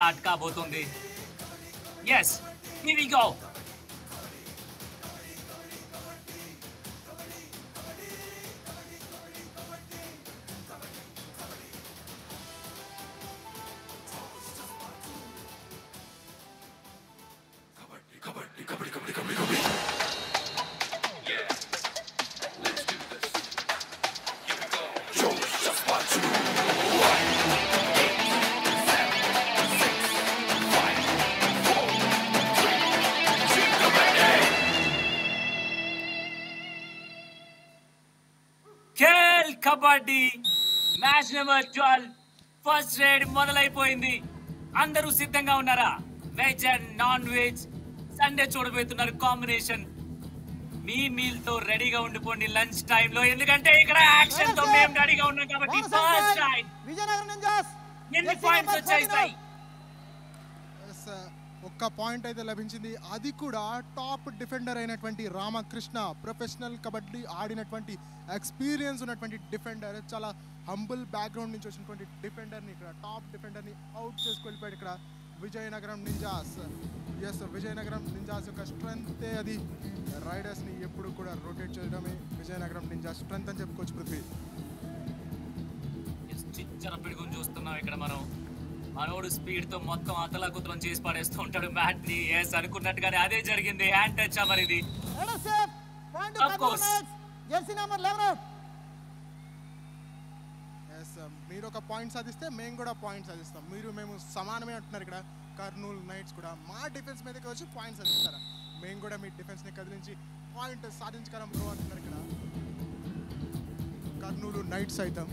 Start కాబోతుంది. yes, here we go. Khel Kabaddi match number 12 first raid మొదలైపోయింది. అందరూ సిద్ధంగా ఉన్నారా? Veg and non veg Sunday చూడబోతున్నారు కాంబినేషన్. మీ మీల్ తో రెడీగా ఉండిపోండి లంచ్ టైం లో, ఎందుకంటే ఇక్కడ యాక్షన్ తో మేము రెడీగా ఉన్నాం కాబట్టి. ఫస్ట్ రైడ్ విజయనగరం నింజాస్ ఎన్ని పాయింట్స్ వచ్చాయి? ఒక్క పాయింట్ అయితే లభించింది, అది కూడా టాప్ డిఫెండర్ అయినటువంటి రామకృష్ణ. ప్రొఫెషనల్ కబడ్డీ ఆడినటువంటి ఎక్స్పీరియన్స్ ఉన్నటువంటి డిఫెండర్, చాలా హంబుల్ బ్యాక్గ్రౌండ్ నుంచి వచ్చినటువంటి డిఫెండర్ని, ఇక్కడ టాప్ డిఫెండర్ని అవుట్ చేసుకెళ్ళిపోయాడు ఇక్కడ Vizianagaram Ninjas. Yes, Vizianagaram Ninjas యొక్క స్ట్రెంగ్తే అది. రైడర్స్ని ఎప్పుడు కూడా రొటేట్ చేయడమే విజయనగరం నింజాస్ స్ట్రెంగ్త్ అని చెప్పుకోవచ్చు. పృథ్వీ చిచ్చర పిడుగుని చూస్తున్నాం ఇక్కడ మనం. మనోడు స్పీడ్ తో మొత్తం అతలాకుతలం చేసి పడేస్తూ ఉంటాడు మ్యాట్ ని. ఎస్, అనుకున్నట్టుగానే అదే జరిగింది. హ్యాండ్ టచ్ మరిది. మీరు ఒక పాయింట్ సాధిస్తే మేము కూడా పాయింట్ సాధిస్తాం. మేము సమానమే అంటున్నారు ఇక్కడ. కర్నూలు నైట్స్ కూడా మా డిఫెన్స్ మీదకి వచ్చి పాయింట్ సాధిస్తారా? మేము కూడా మీ డిఫెన్స్ ని కదిలించి పాయింట్ సాధించగలం బ్రో అంటున్నారు ఇక్కడ కర్నూలు నైట్స్ అయితే.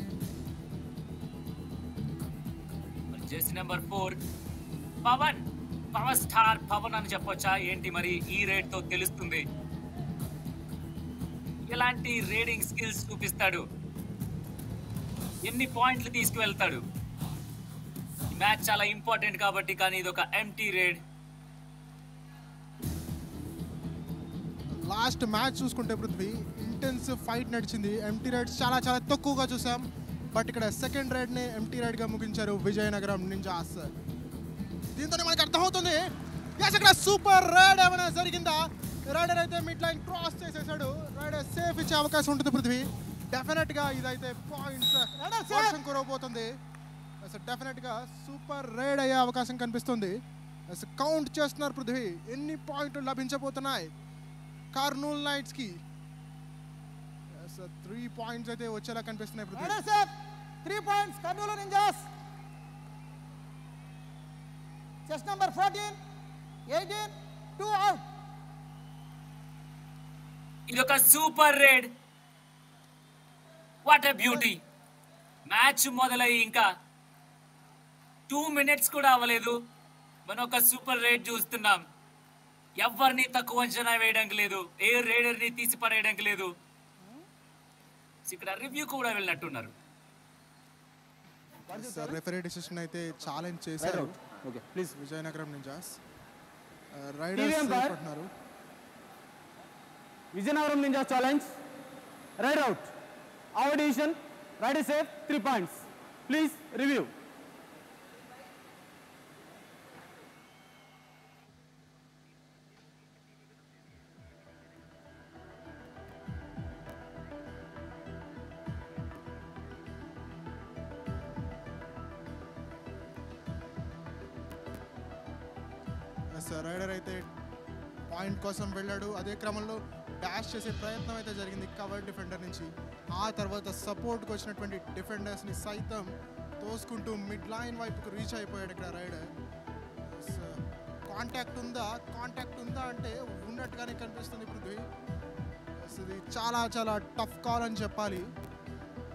Jersey number 4 Pawan, power star Pawan అని చెప్పొచ్చా ఏంటి మరి? ఈ రేట్ తో తెలుస్తుంది ఎలాంటి రేడింగ్ స్కిల్స్ చూపిస్తాడు, ఎన్ని పాయింట్లు తీసుకువెళ్తాడు. మ్యాచ్ చాలా ఇంపార్టెంట్ కాబట్టి, కానీ ఇది ఒక ఎంటీ రేడ్. లాస్ట్ మ్యాచ్ చూసుకుంటే పృథ్వీ ఇంటెన్సివ్ ఫైట్ నడిచింది. ఎంటీ రైడ్స్ చాలా చాలా తక్కువగా చూసాం. బట్ ఇక్కడ సెకండ్ రైడ్ని ఎంటీ రైడ్గా ముగించారు విజయనగరం నింజాస్. దీంతోనే మనకి అర్థమవుతుంది ఇక్కడ సూపర్ రైడ్ ఏమైనా జరిగిందా. రైడర్ అయితే మిడ్ లైన్ క్రాస్ చేసేసాడు. రైడర్ సేఫ్ ఇచ్చే అవకాశం ఉంటుంది పృథ్వీ. డెఫినెట్గా ఇదైతే పాయింట్స్ వర్షం కురవబోతుంది. డెఫినెట్గా సూపర్ రైడ్ అయ్యే అవకాశం కనిపిస్తుంది. కౌంట్ చేస్తున్నారు పృథ్వీ, ఎన్ని పాయింట్లు లభించబోతున్నాయి కర్నూలు నైట్స్కి. 3 పాయింట్స్ అయితే వచ్చేలా కనిపిస్తున్నాయి Prithvi. 3 points Kurnool ninjas. Chest number 14, 18, 2 out. ఇదొక super raid. What a beauty. Match మొదలై ఇంకా 2 మినిట్స్ కూడా అవ్వలేదు, మనం ఒక సూపర్ రేడ్ చూస్తున్నాం. ఎవరిని తక్కువ అంచనా వేయడానికి లేదు, ఏ రేడర్ ని తీసి పడేయడానికి లేదు. ఇక్కడ రివ్యూ కూడా వెళ్ళినట్టున్నారు. రెఫరీ డిసిషన్ అయితే ఛాలెంజ్ చేశారు విజయనగరం నింజాస్. రైడర్స్ అంటున్నారు Vizianagaram Ninjas challenge raid out. Our decision raider safe 3 points. Please review. Raider అయితే పాయింట్ కోసం వెళ్ళాడు. అదే క్రమంలో డాష్ చేసే ప్రయత్నం అయితే జరిగింది కవర్ డిఫెండర్ నుంచి. ఆ తర్వాత సపోర్ట్కి వచ్చినటువంటి డిఫెండర్స్ని సైతం తోసుకుంటూ మిడ్ లైన్ వైపుకు రీచ్ అయిపోయాడు ఇక్కడ రైడర్. కాంటాక్ట్ ఉందా అంటే ఉన్నట్టుగానే కనిపిస్తుంది పృథ్వీ. ఇది చాలా చాలా టఫ్ కాల్ అని చెప్పాలి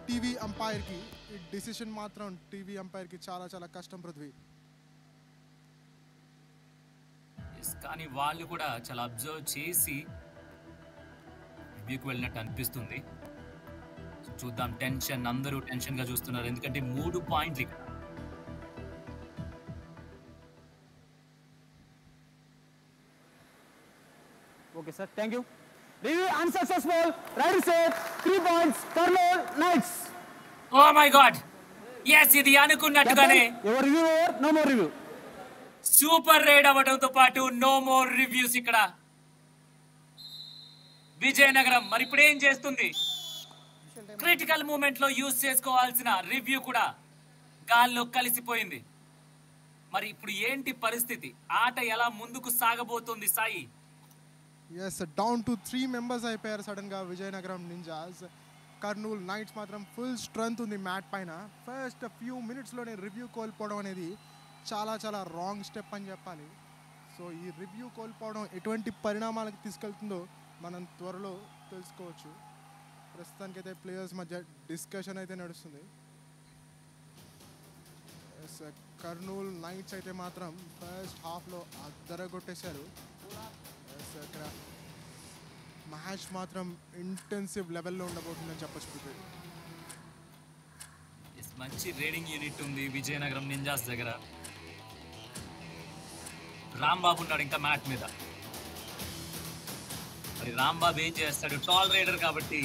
టీవీ అంపైర్కి. ఈ డిసిషన్ మాత్రం టీవీ అంపైర్కి చాలా చాలా కష్టం పృథ్వీ. కానీ వాళ్ళు కూడా చాలా అబ్జర్వ్ చేసి రివ్యూకి వెళ్ళినట్టు అనిపిస్తుంది. చూద్దాం. టెన్షన్, అందరూ టెన్షన్ గా చూస్తున్నారు, ఎందుకంటే 3 పాయింట్లు ఇక్కడ. Okay sir, thank you. Review unsuccessful. Raider safe 3 points Kurnool Knights. Oh my god, yes, ఇది అనుకున్నట్టుగానే. Your review over, no more review. Super raid అవ్వడంతో పాటు నో మోర్ రివ్యూస్ ఇక్కడ. విజయనగరం మరి ఇప్పుడు ఏం చేస్తుంది? క్రిటికల్ మూమెంట్ లో యూజ్ చేసుకోవాల్సిన రివ్యూ కూడా గాల్లో కలిసిపోయింది. మరి ఇప్పుడు ఏంటి పరిస్థితి? ఆట ఎలా ముందుకు సాగబోతుంది Sai? Yes, down to 3 members అయిపోయారు సడన్ గా విజయనగరం నింజాస్. కర్నూలు నైట్స్ మాత్రం ఫుల్ స్ట్రెంగ్త్ ఉంది మ్యాట్ పైన. ఫస్ట్ ఫ్యూ మినిట్స్లోనే రివ్యూ కోల్పోవడం అనేది చాలా చాలా రాంగ్ స్టెప్ అని చెప్పాలి. సో ఈ రివ్యూ కోల్పోవడం ఎటువంటి పరిణామాలకు తీసుకెళ్తుందో మనం త్వరలో తెలుసుకోవచ్చు. ప్రస్తుతానికైతే ప్లేయర్స్ మధ్య డిస్కషన్ అయితే నడుస్తుంది. కర్నూలు నైట్స్ అయితే మాత్రం ఫస్ట్ హాఫ్లో అద్దరగొట్టేశారు. ఇక్కడ మ్యాచ్ మాత్రం ఇంటెన్సివ్ లెవెల్లో ఉండబోతుందని చెప్పచ్చు. మంచి రేడింగ్ యూనిట్ ఉంది విజయనగరం నింజాస్ దగ్గర. రాంబాబు ఉన్నాడు ఇంకా మ్యాట్ మీద. మరి రాంబాబు ఏం చేస్తాడు? టాల్ రైడర్ కాబట్టి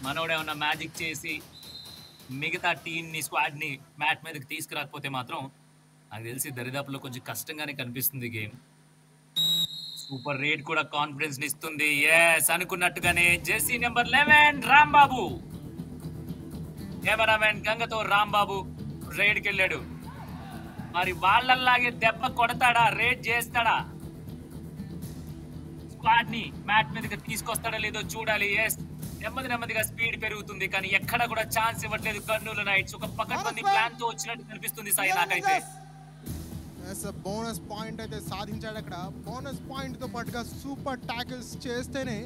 మనోడేమన్నా మ్యాజిక్ చేసి మిగతా టీంని స్క్వాడ్ని మ్యాట్ మీదకి తీసుకురాకపోతే మాత్రం నాకు తెలిసి దరిదాపులో కొంచెం కష్టంగానే కనిపిస్తుంది గేమ్. సూపర్ రేట్ కూడా కాన్ఫిడెన్స్ ఇస్తుంది. ఎస్, అనుకున్నట్టుగానే జెర్సీ నెంబర్ 11 రాంబాబు, కెమెరామెన్ గంగతో రాంబాబు రైడ్కి వెళ్ళాడు. మరి వాళ్ళలాగే దెబ్బ కొడతాడా? రేడ్ చేస్తాడా? స్క్వాడ్ ని మ్యాట్ మీదకి తీసుకొస్తాడా లేదో చూడాలి. ఎస్, నెమ్మదిగా స్పీడ్ పెరుగుతుంది కానీ ఎక్కడ కూడా ఛాన్స్ ఇవ్వట్లేదు కర్నూలు నైట్స్. ఒక పకడ్బందీ ప్లాన్ తో వచ్చినట్టు కనిపిస్తుంది సాయి నాకైతే. బోనస్ పాయింట్ అయితే సాధించాడు అక్కడ. బోనస్ పాయింట్ తో పాటుగా సూపర్ టాకిల్స్ చేస్తేనే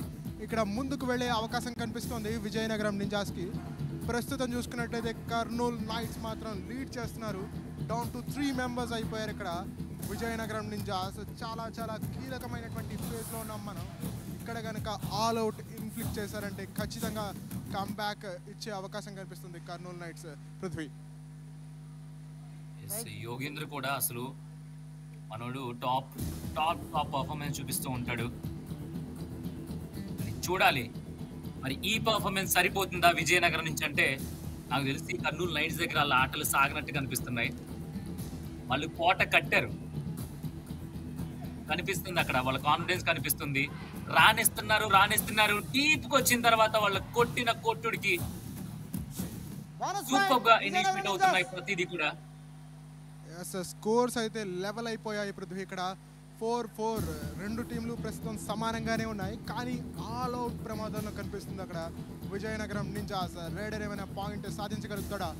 ఇక్కడ ముందుకు వెళ్లే అవకాశం కనిపిస్తుంది విజయనగరం నింజాస్ కి. ప్రస్తుతం చూసుకున్నట్లయితే కర్నూలు నైట్స్ మాత్రం లీడ్ చేస్తున్నారు. డౌన్ టు 3 మెంబర్స్ అయిపోయారు ఇక్కడ విజయనగరం నింజాస్. చాలా చాలా కీలకమైనటువంటి ఫేజ్ లో ఉన్నాం మనం. ఇక్కడ కనుక ఆల్ అవుట్ ఇన్ఫ్లిక్ట్ చేశారంటే ఖచ్చితంగా కమ్బ్యాక్ ఇచ్చే అవకాశం కనిపిస్తుంది కర్నూలు నైట్స్. పృథ్వీ, యోగేంద్ర కూడా అసలు మనోడు టాప్ పర్ఫార్మెన్స్ చూపిస్తూ ఉంటాడు. చూడాలి మరి ఈ పర్ఫార్మెన్స్ సరిపోతుందా విజయనగరం నుంచి అంటే నాకు తెలిసి కర్నూలు నైట్స్ దగ్గర వాళ్ళ ఆటలు సాగినట్టు కనిపిస్తున్నాయి. వాళ్ళు కోట కట్టారు కనిపిస్తుంది, అక్కడ వాళ్ళ కాన్ఫిడెన్స్ కనిపిస్తుంది. రాణిస్తున్నారు. డీప్ కి వచ్చిన తర్వాత వాళ్ళ కొట్టిన కొట్టుడికి సూపర్ గా ఇనిషియేట్ అవుతున్నాయి ప్రతిదీ కూడా. స్కోర్స్ అయితే లెవెల్ అయిపోయాయి పృథ్వీ. ఇక్కడ 4-4 రెండు టీంలు ప్రస్తుతం సమానంగానే ఉన్నాయి కానీ ఆల్ అవుట్ ప్రమాదంలో కనిపిస్తుంది అక్కడ విజయనగరం నింజాస్. రైడర్ ఏమైనా పాయింట్ సాధించగలుగుతాడా?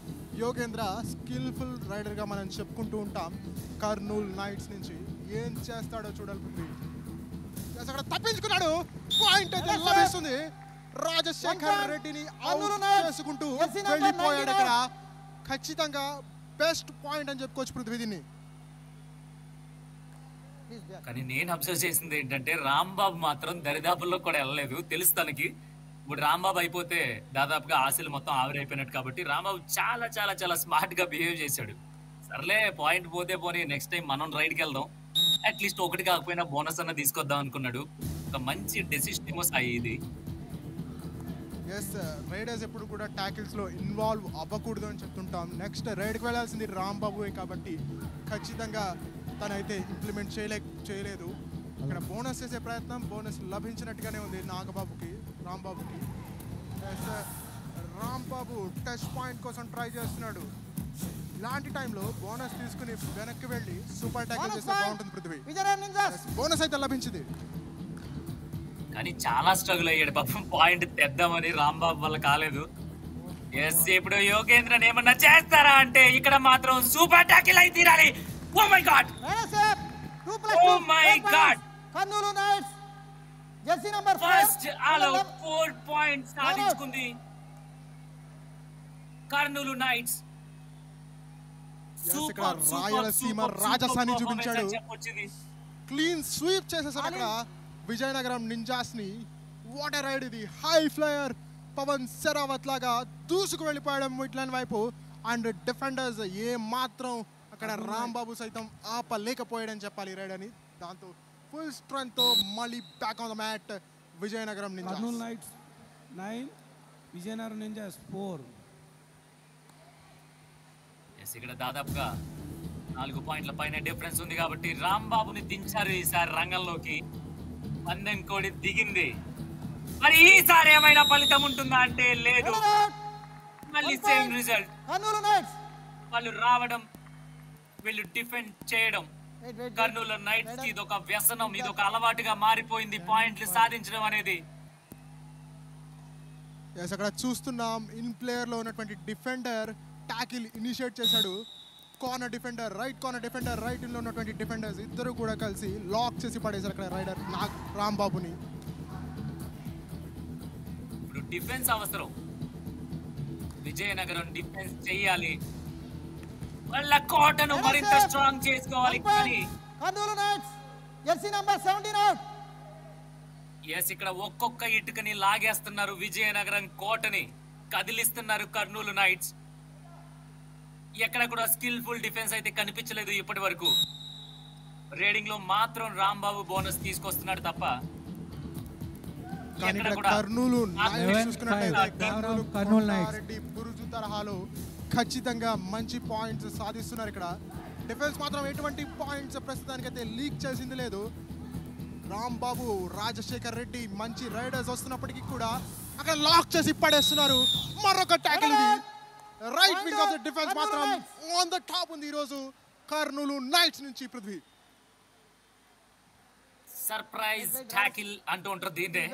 యోగేంద్ర స్కిల్ఫుల్ రైడర్గా మనం చెప్పుకుంటూ ఉంటాం కర్నూలు నైట్స్ నుంచి. ఏం చేస్తాడో చూడాలి పృథ్వీ. అక్కడ తప్పించుకున్నాడు. పాయింట్ అయితే లభిస్తుంది. రాజశేఖర్ రెడ్డిని అవుట్ చేసుకుంటూ వెళ్ళిపోయాడు అక్కడ. ఖచ్చితంగా బెస్ట్ పాయింట్ అని చెప్పుకోవచ్చు పృథ్వీ దీన్ని. కానీ నేను అబ్జర్వ్ చేసింది ఏంటంటే రాంబాబు మాత్రం దరిదాపుల్లో కూడా వెళ్ళలేదు. తెలుసు తనకి ఇప్పుడు రాంబాబు అయిపోతే దాదాపుగా ఆశలు మొత్తం ఆవిరైపోయినట్టు. కాబట్టి రాంబాబు చాలా చాలా చాలా స్మార్ట్ గా బిహేవ్ చేశాడు. సర్లే పాయింట్ పోతే పోనీ నెక్స్ట్ టైం మనం రైడ్కి వెళ్దాం, అట్లీస్ట్ ఒకటి కాకపోయినా బోనస్ అన్న తీసుకొద్దాం అనుకున్నాడు. ఒక మంచి డెసిషన్ ఏమో సాయి ఇది. ఎస్, రైడర్స్ ఎప్పుడు కూడా ట్యాకిల్స్లో ఇన్వాల్వ్ అవ్వకూడదు అని చెప్తుంటాం. నెక్స్ట్ రైడ్కి వెళ్ళాల్సింది రాంబాబు కాబట్టి ఖచ్చితంగా తనైతే ఇంప్లిమెంట్ చేయలేదు. ఇక్కడ బోనస్ చేసే ప్రయత్నం, బోనస్ లభించినట్టుగానే ఉంది రాంబాబుకి. రాంబాబు టచ్ పాయింట్ కోసం ట్రై చేస్తున్నాడు. ఇలాంటి టైంలో బోనస్ తీసుకుని వెనక్కి వెళ్ళి సూపర్ ట్యాకిల్ చేస్తే బాగుంటుంది పృథ్వీ. బోనస్ అయితే లభించింది కానీ చాలా స్ట్రగుల్ అయ్యాడు పాపం. పాయింట్ తెద్దామని రాంబాబు వల్ల కాలేదు. ఎస్, ఇప్పుడు యోగేంద్రన్ ఏమన్నా చేస్తారా అంటే ఇక్కడ మాత్రం సూపర్ టాకిల్ అయి తీరాలి. Oh my god, oh my god. Kurnool nights jersey number 4 first all out 4 points సాధించుకుంది కర్నూలు నైట్స్. రాయలసీమ రాజసాని చూపించాడు. క్లీన్ స్వీప్ చేసేసాడు అక్కడ విజయనగరం నింజాస్ ని. వాట్ రైడ్ ఇది! హై ఫ్లయర్ పవన్ సెరావత్ లాగా దూసుకు వెళ్ళిపోయడం మిడ్లైన్ వైపు. అండ్ డిఫెండర్స్ ఏ మాత్రం అక్కడ రాంబాబు సైతం ఆపలేకపోయాడని చెప్పాలి రైడ్ అని. దాంతో ఫుల్ స్ట్రెంగ్త్ తో మళ్ళీ back on the mat Vizianagaram ninjas. Kurnool Knights 9, Vizianagaram Ninjas 4. ఇక్కడ దాదాపుగా 4 పాయింట్ల పైన డిఫరెన్స్ ఉంది కాబట్టి రాంబాబుని దించారు ఈసారి రంగంలోకి. పందెం కోడి దిగింది. మరి ఈసారి ఏమైనా ఫలితం ఉంటుందా అంటే లేదు. మళ్ళీ సేమ్ రిజల్ట్. కర్నూలు నైట్స్. వాళ్ళు రావడం, వీళ్ళు డిఫెండ్ చేయడం. కర్నూలు నైట్స్ కి ఇదొక వ్యసనం, ఇదొక అలవాటుగా మారిపోయింది పాయింట్లు సాధించడం అనేది. అక్కడ చూస్తున్నాం ఇన్ ప్లేయర్ లో ఉన్నటువంటి డిఫెండర్ టాకిల్ ఇనిషియేట్ చేశాడు. Corner defender, right corner defender, right లో ఉన్నటువంటి డిఫెండర్స్ ఇద్దరు కూడా కలిసి లాక్ చేసి పడేశారు అక్కడ రైడర్ రాంబాబుని. ఇప్పుడు డిఫెన్స్ అవసరం. విజయనగరం డిఫెన్స్ చేయాలి, వాళ్ళ కోటను మరింత స్ట్రాంగ్ చేసుకోవాలి. కానీ Kurnool nights jersey number 17 out. Yes, ఇక్కడ ఒక్కొక్క ఇటుకని లాగేస్తున్నారు. విజయనగరం కోటని కదిలిస్తున్నారు కర్నూలు నైట్స్. ఎక్కడ కూడా స్కిల్ఫుల్ డిఫెన్స్ అయితే కనిపించలేదు ఇప్పటి వరకు. రేడింగ్ లో మాత్రం రాంబాబు బోనస్ తీసుకొస్తున్నాడు తప్ప కర్నూలు బురుజు తరహాలో ఖచ్చితంగా మంచి పాయింట్స్ సాధిస్తున్నారు. ఇక్కడ డిఫెన్స్ మాత్రం ఎటువంటి పాయింట్స్ ప్రస్తుతానికి అయితే లీక్ చేసింది లేదు. రాంబాబు, రాజశేఖర్ రెడ్డి మంచి రైడర్స్ వస్తున్నప్పటికీ కూడా అక్కడ లాక్ చేసి పడేస్తున్నారు. మరొక ట్యాకిల్ ఇది. Right wing of the defence మాత్రం ఆన్ ద టాప్ ఉంది ఈరోజు కర్నూలు నైట్స్ నుంచి. పృథ్వీ సర్ప్రైజ్ ట్యాకిల్ అంటూ ఉంటారు దీన్నే.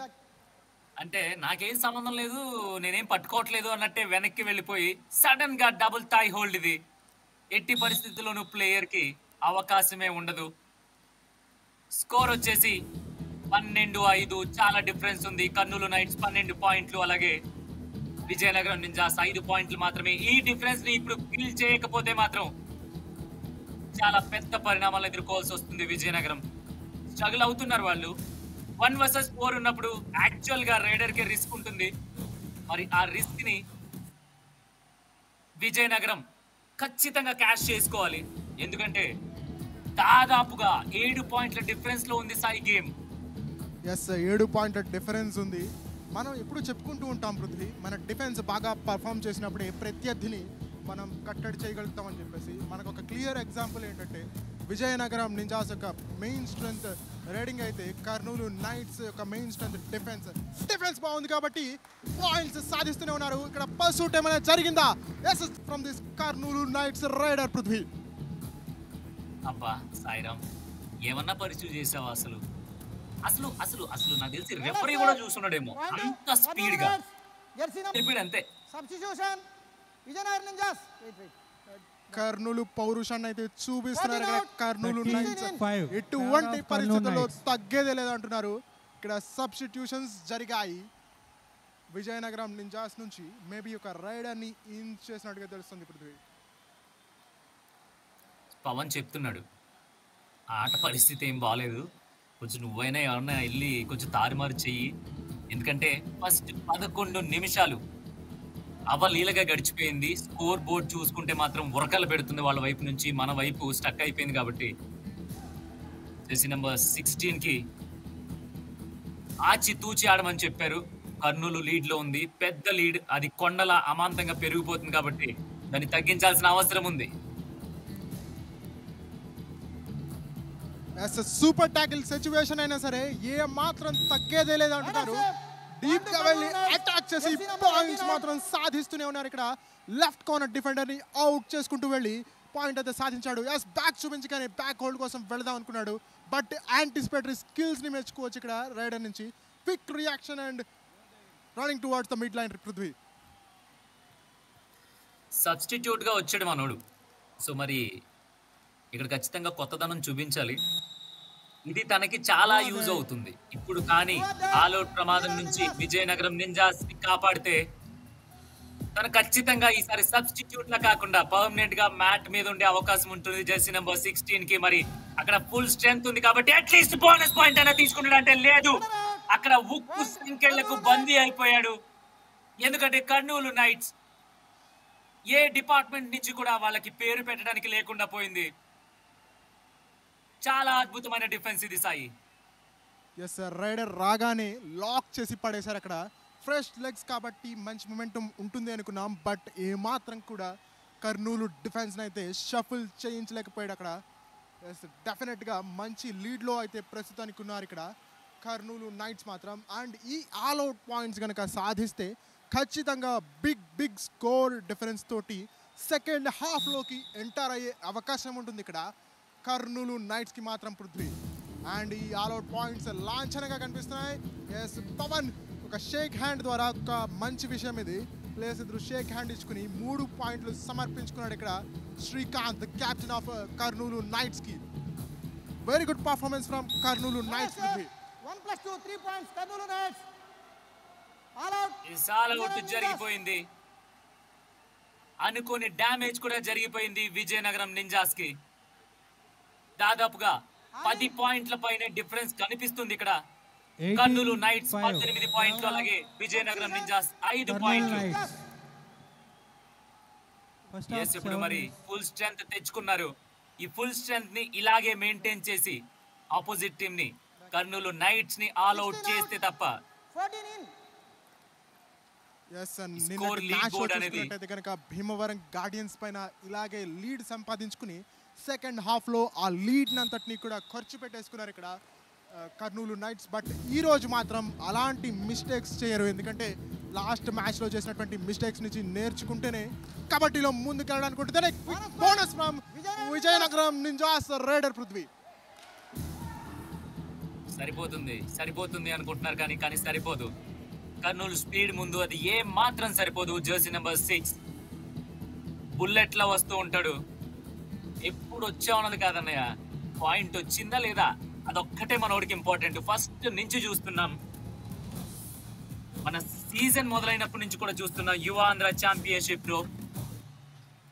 అంటే నాకేం సంబంధం లేదు, నేనేం పట్టుకోవట్లేదు అన్నట్టే వెనక్కి వెళ్ళిపోయి సడన్ గా డబుల్ థాయ్ హోల్డ్ ఇది. ఎట్టి పరిస్థితుల్లోనూ ప్లేయర్ కి అవకాశమే ఉండదు. స్కోర్ వచ్చేసి 12-5. చాలా డిఫరెన్స్ ఉంది. కర్నూలు నైట్స్ 12 పాయింట్లు, అలాగే విజయనగరం నింజాస్ 5 పాయింట్లు మాత్రమే. ఈ డిఫరెన్స్ ని ఇప్పుడు ఫిల్ చేయకపోతే మాత్రం చాలా పెద్ద పరిణామాలు ఎదుర్కోవాల్సి వస్తుంది. విజయనగరం స్ట్రగుల్ అవుతున్నారు వాళ్ళు. 1 vs 4 ఉన్నప్పుడు యాక్చువల్ గా రైడర్ కి రిస్క్ ఉంటుంది. మరి ఆ రిస్క్ ని విజయనగరం ఖచ్చితంగా క్యాష్ చేసుకోవాలి. ఎందుకంటే దాదాపుగా 7 పాయింట్ల డిఫరెన్స్ లో ఉంది సాయి గేమ్. ఎస్, 7 పాయింట్ల డిఫరెన్స్ ఉంది. మనం ఎప్పుడు చెప్పుకుంటూ ఉంటాం పృథ్వీ, మన డిఫెన్స్ బాగా పర్ఫామ్ చేసినప్పుడే ప్రత్యర్థిని మనం కట్టడి చేయగలుగుతామని చెప్పేసి. మనకు ఒక క్లియర్ ఎగ్జాంపుల్ ఏంటంటే విజయనగరం నింజాస్ యొక్క మెయిన్ స్ట్రెంగ్త్ రైడింగ్ అయితే కర్నూలు నైట్స్ యొక్క మెయిన్ స్ట్రెంగ్త్ డిఫెన్స్ బాగుంది కాబట్టి పాయింట్స్ సాధిస్తూనే ఉన్నారు. ఇక్కడ పర్సూట్ ఏమైనా జరిగిందా? Yes, from this Kurnool nights raider Prithvi. అబ్బా సాయిరామ్, ఏమన్నా పరిచయం చేసావా? అసలు అసలు అసలు అసలు నాకు తెలిసి రెఫరీ కూడా చూస్తున్నాడేమో, అంత స్పీడ్ గా చెప్పాడు అంతే. Substitution Vizianagaram ninjas. కర్నూలు పౌరుషాన్ని అయితే చూపిస్తున్నారు. కర్నూలు నైట్స్ ఎటువంటి పరిస్థితుల్లో తగ్గేదే లేదంటున్నారు. ఇక్కడ సబ్స్టిట్యూషన్స్ జరిగాయి విజయనగరం నింజాస్ నుంచి. మేబీ ఒక రైడర్ ని ఇన్ చేసినట్టుగా తెలుస్తుంది పృథ్వీ. పవన్ చెప్తున్నాడు ఆట పరిస్థితి ఏం బాగాలేదు, కొంచెం నువ్వైనా ఎవరన్నా వెళ్ళి కొంచెం తారుమారు చెయ్యి. ఎందుకంటే ఫస్ట్ 11 నిమిషాలు అవలీలగా గడిచిపోయింది. స్కోర్ బోర్డ్ చూసుకుంటే మాత్రం ఉరకలు పెడుతుంది వాళ్ళ వైపు నుంచి, మన వైపు స్టక్ అయిపోయింది. కాబట్టి జెర్సీ నెంబర్ 16 కి ఆచి తూచి ఆడమని చెప్పారు. కర్నూలు లీడ్ లో ఉంది, పెద్ద లీడ్. అది కొండల అమాంతంగా పెరిగిపోతుంది కాబట్టి దాన్ని తగ్గించాల్సిన అవసరం ఉంది. సూపర్ టాకిల్ సిచ్యువేషన్ అయినా సరే ఏ మాత్రం తగ్గేదే లేదంటున్నారు. డీప్ గా వెళ్ళి అటాక్ చేసి పాయింట్స్ మాత్రం సాధిస్తూనే ఉన్నారు. ఇక్కడ లెఫ్ట్ కార్నర్ డిఫెండర్ ని అవుట్ చేసుకుంటూ వెళ్ళి పాయింట్ అయితే సాధించాడు. ఎస్, బ్యాక్ చూపించగానే బ్యాక్ హోల్డ్ కోసం వెళదాం అనుకున్నాడు. బట్ యాంటిసిపేటరీ స్కిల్స్ ని మెచ్చుకోవచ్చు ఇక్కడ రైడర్ నుంచి. Quick reaction and running towards the mid line. Prithvi substitute గా వచ్చాడు మనోడు. సో మరి ఇక్కడ ఖచ్చితంగా కొత్తదనం చూపించాలి. ఇది తనకి చాలా యూజ్ అవుతుంది ఇప్పుడు. కానీ ఆల్అౌట్ ప్రమాదం నుంచి విజయనగరం నింజాస్ ని కాపాడితే తను ఖచ్చితంగా ఈసారి సబ్స్టిట్యూట్ లా కాకుండా పర్మనెంట్ గా మ్యాట్ మీద ఉండే అవకాశం ఉంటుంది జెర్సీ నెంబర్ 16 కి. మరి అక్కడ ఫుల్ స్ట్రెంగ్త్ ఉంది కాబట్టి అట్లీస్ట్ బోనస్ పాయింట్ అయినా తీసుకున్నాడు. అంటే లేదు, అక్కడ ఉక్కు సంఖ్యలకు బందీ అయిపోయాడు. ఎందుకంటే కర్నూలు నైట్స్ ఏ డిపార్ట్మెంట్ నుంచి కూడా వాళ్ళకి పేరు పెట్టడానికి లేకుండా పోయింది. చాలా అద్భుతమైన డిఫెన్స్ ఇది సాయి. ఎస్ సార్, రైడర్ రాగానే లాక్ చేసి పడేశారు అక్కడ. ఫ్రెష్ లెగ్స్ కాబట్టి మంచి మొమెంటం ఉంటుంది అనుకున్నాం. బట్ ఏమాత్రం కూడా కర్నూలు డిఫెన్స్ అయితే షఫుల్ చేయించలేకపోయాడు అక్కడ. డెఫినెట్గా మంచి లీడ్లో అయితే ప్రస్తుతానికి ఉన్నారు ఇక్కడ కర్నూలు నైట్స్ మాత్రం. అండ్ ఈ ఆల్అవుట్ పాయింట్స్ కనుక సాధిస్తే ఖచ్చితంగా బిగ్ స్కోర్ డిఫరెన్స్ తోటి సెకండ్ హాఫ్లోకి ఎంటర్ అయ్యే అవకాశం ఉంటుంది ఇక్కడ కర్నూలు నైట్స్కి మాత్రం పృథ్వీ. అండ్ ఈ ఆల్అవుట్ పాయింట్స్ లాంఛనంగా కనిపిస్తున్నాయి. ఎస్ పవన్ ఒక షేక్ హ్యాండ్ ద్వారా ఒక మంచి విషయం ఇది. ప్లేస్ ఎదురు షేక్ హ్యాండ్ ఇచ్చుకుని 3 పాయింట్లు సమర్పించుకున్నాడు ఇక్కడ శ్రీకాంత్, కెప్టెన్ ఆఫ్ కర్నూలు నైట్స్కి. Very good performance from Kurnool knights. 1+2 3 points Kurnool knights. All out జరిగిపోయింది. అనుకోని డ్యామేజ్ కూడా జరిగిపోయింది విజయనగరం నింజాస్ కి. దాదాపుగా 10 పాయింట్ల పైన డిఫరెన్స్ కనిపిస్తుంది ఇక్కడ. కర్నూలు నైట్స్ 18 పాయింట్లు, అలాగే విజయనగరం నింజాస్ 5 పాయింట్లు. ఇప్పుడు మరి ఫుల్ స్ట్రెంగ్త్ తెచ్చుకున్నారు. ఈ ఫుల్ స్ట్రెంగ్త్ ని ఇలాగే మెయింటైన్ చేసి ఆపోజిట్ టీమ్ ని కర్నూలు నైట్స్ ని ఆల్ అవుట్ చేస్తే తప్ప 14 in. కనుక భీమవరం గార్డియన్స్ పైన ఇలాగే లీడ్ సంపాదించుకుని సెకండ్ హాఫ్లో ఆ లీడ్ అంతటిని కూడా ఖర్చు పెట్టేసుకున్నారు ఇక్కడ కర్నూలు నైట్స్. బట్ ఈ రోజు మాత్రం అలాంటి మిస్టేక్స్ చేయరు, ఎందుకంటే లాస్ట్ మ్యాచ్లో చేసినటువంటి మిస్టేక్స్ నుంచి నేర్చుకుంటేనే కబడ్డీలో ముందుకెళ్ళడానికి ఉంటుంది. Bonus from Vizianagaram Ninjas raider Prithvi. సరిపోతుంది అనుకుంటున్నారు కానీ సరిపోదు. కర్నూలు స్పీడ్ ముందు అది ఏ మాత్రం సరిపోదు. జెర్సీ నెంబర్ 6 బుల్లెట్లా వస్తూ ఉంటాడు. ఎప్పుడు వచ్చా ఉన్నది కాదన్నయ్య, పాయింట్ వచ్చిందా లేదా అదొక్కటే మనోడికి ఇంపార్టెంట్. ఫస్ట్ నుంచి చూస్తున్నాం, మన సీజన్ మొదలైనప్పటి నుంచి కూడా చూస్తున్నాం యువ ఆంధ్ర ఛాంపియన్షిప్ లో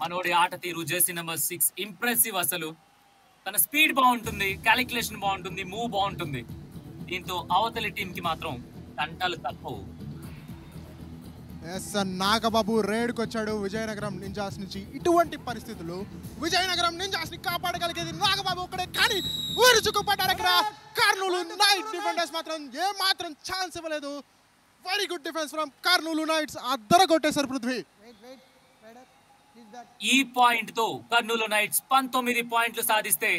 మనోడి ఆట తీరు. Jersey number 6 impressive. అసలు తన స్పీడ్ బాగుంటుంది, క్యాలిక్యులేషన్ బాగుంటుంది, మూవ్ బాగుంటుంది. దీంతో అవతలి టీం కి మాత్రం తంటాలు తప్పవు. నాగబాబు రేడ్కి వచ్చాడు విజయనగరం నింజాస్ నుంచి. ఇటువంటి పరిస్థితుల్లో విజయనగరం నింజాస్ ని కాపాడగలిగేది నాగబాబు ఒక్కడే, కానీ ఊరుచుకుపడ్డారు ఇక్కడ కర్నూలు నైట్ డిఫెండర్స్ మాత్రం ఏ మాత్రం ఛాన్స్ ఇవ్వలేదు. Very good defence from Kurnool knights. అద్దర కొట్టేశారు పృథ్వీ. ఈ పాయింట్ తో కర్నూలు నైట్స్ 19 పాయింట్లు సాధిస్తే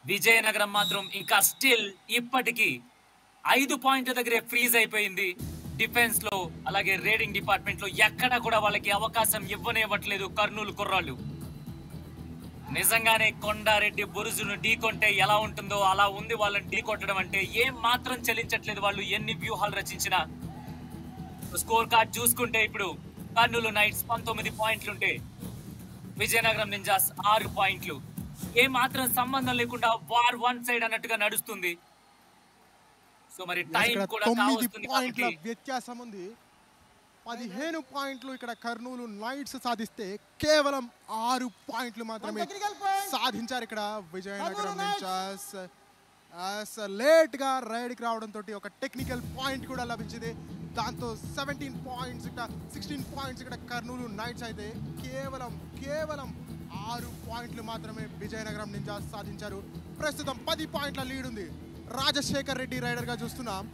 విజయనగరం మాత్రం ఇంకా స్టిల్ ఇప్పటికీ 5 పాయింట్ల దగ్గరే ఫ్రీజ్ అయిపోయింది. డిఫెన్స్ లో అలాగే రేడింగ్ డిపార్ట్మెంట్ లో ఎక్కడ కూడా వాళ్ళకి అవకాశం ఇవ్వనివ్వట్లేదు కర్నూలు కుర్రాళ్ళు. నిజంగానే కొండారెడ్డి బురుజును ఢీకొంటే ఎలా ఉంటుందో అలా ఉంది వాళ్ళని ఢీకొట్టడం అంటే. ఏం మాత్రం చెల్లించట్లేదు వాళ్ళు, ఎన్ని వ్యూహాలు రచించినా. స్కోర్ కార్డ్ చూసుకుంటే ఇప్పుడు కర్నూలు నైట్స్ 19 పాయింట్లుంటే విజయనగరం నింజాస్ 6 పాయింట్లు. ఏ మాత్రం సంబంధం లేకుండా వార్ వన్ సైడ్ అన్నట్టుగా నడుస్తుంది. సో మరి టైం కూడా 9 పాయింట్ల వ్యత్యాసం ఉంది. 15 పాయింట్లు ఇక్కడ కర్నూలు నైట్స్ సాధిస్తే కేవలం 6 పాయింట్లు మాత్రమే సాధించారు ఇక్కడ విజయనగరం నింజాస్. లేట్ గా రైడ్కి రావడంతో ఒక టెక్నికల్ పాయింట్ కూడా లభించింది. దాంతో 17 పాయింట్స్ ఇక్కడ 16 పాయింట్స్ ఇక్కడ కర్నూలు నైట్స్ అయితే కేవలం 6 పాయింట్లు మాత్రమే విజయనగరం నింజాస్ సాధించారు. ప్రస్తుతం 10 పాయింట్ల లీడ్ ఉంది. రాజశేఖర్ రెడ్డి రైడర్ గా చూస్తున్నాం.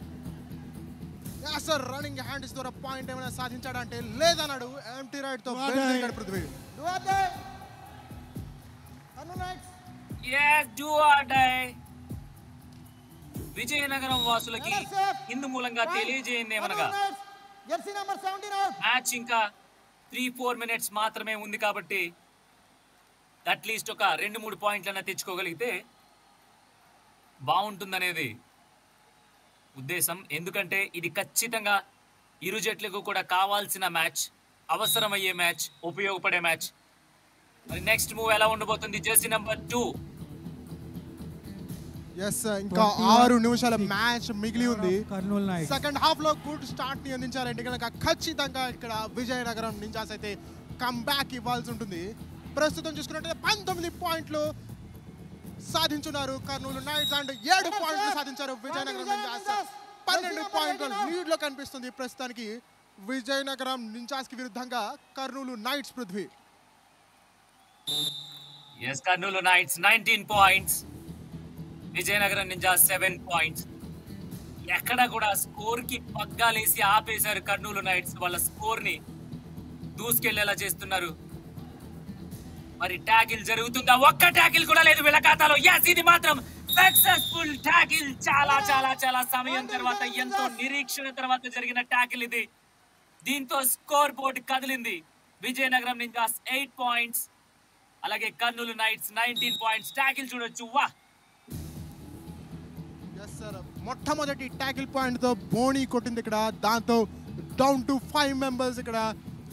సార్ రన్నింగ్ హ్యాండ్స్ ద్వారా పాయింట్ ఏమైనా సాధించాడంటే లేదన్నాడు. ఎంటీ రైడ్ తో పృథ్వీ. విజయనగరం వాసులకి ఇందు మూలంగా తెలియజేయందేమనగా మ్యాచ్ ఇంకా 3-4 మినిట్స్ మాత్రమే ఉంది కాబట్టి అట్లీస్ట్ ఒక 2-3 పాయింట్లన్నా తెచ్చుకోగలిగితే బాగుంటుందనేది ఉద్దేశం. ఎందుకంటే ఇది ఖచ్చితంగా ఇరు జట్లకు కూడా కావాల్సిన మ్యాచ్, అవసరమయ్యే మ్యాచ్, ఉపయోగపడే మ్యాచ్. మరి నెక్స్ట్ మూవ్ ఎలా ఉండబోతుంది? Jersey number 2. ఇంకా 6 నిమిషాల మ్యాచ్ మిగిలి ఉంది. సెకండ్ హాఫ్ లో గుడ్ స్టార్ట్ ని అందించాలంటే కనుక ఖచ్చితంగా ఇక్కడ విజయనగరం నింజాస్ అయితే కమ్బ్యాక్ ఇవ్వాల్సి ఉంటుంది. ప్రస్తుతం చూసుకున్నట్లయితే 19 పాయింట్లు సాధించున్నారు కర్నూలు నైట్స్ అండ్ 7 పాయింట్లు సాధించారు విజయనగరం నింజాస్. 12 పాయింట్ల లీడ్ లో కనిపిస్తుంది ప్రస్తుతానికి విజయనగరం నింజాస్ కి విరుద్ధంగా Kurnool nights. Prithvi. Kurnool nights 19 points, Vizianagaram ninjas 7 points. ఎక్కడ కూడా స్కోర్ కి పగ్గాలేసి ఆపేశారు కర్నూలు నైట్స్. వాళ్ళ స్కోర్ ని దూసుకెళ్లేలా చేస్తున్నారు. మరి ట్యాకిల్ జరుగుతుందా? ఒక్క ట్యాకిల్ కూడా లేదు వీళ్ళ ఖాతాలో. yes ఇది మాత్రం సక్సెస్ఫుల్ ట్యాకిల్. చాలా చాలా చాలా సమయం తర్వాత, ఎంతో నిరీక్షణ తర్వాత జరిగిన ట్యాకిల్ ఇది. దీంతో స్కోర్ బోర్డ్ కదిలింది. విజయనగరం నింజాస్ 8 పాయింట్స్, అలాగే కర్నూలు నైట్స్ 19 పాయింట్స్. ట్యాకిల్ చూడొచ్చు. వా మొట్టమొదటి ట్యాకిల్ పాయింట్ తో బోనీ కొట్టింది ఇక్కడ. దాంతో డౌన్ టు 5 మెంబర్స్ ఇక్కడ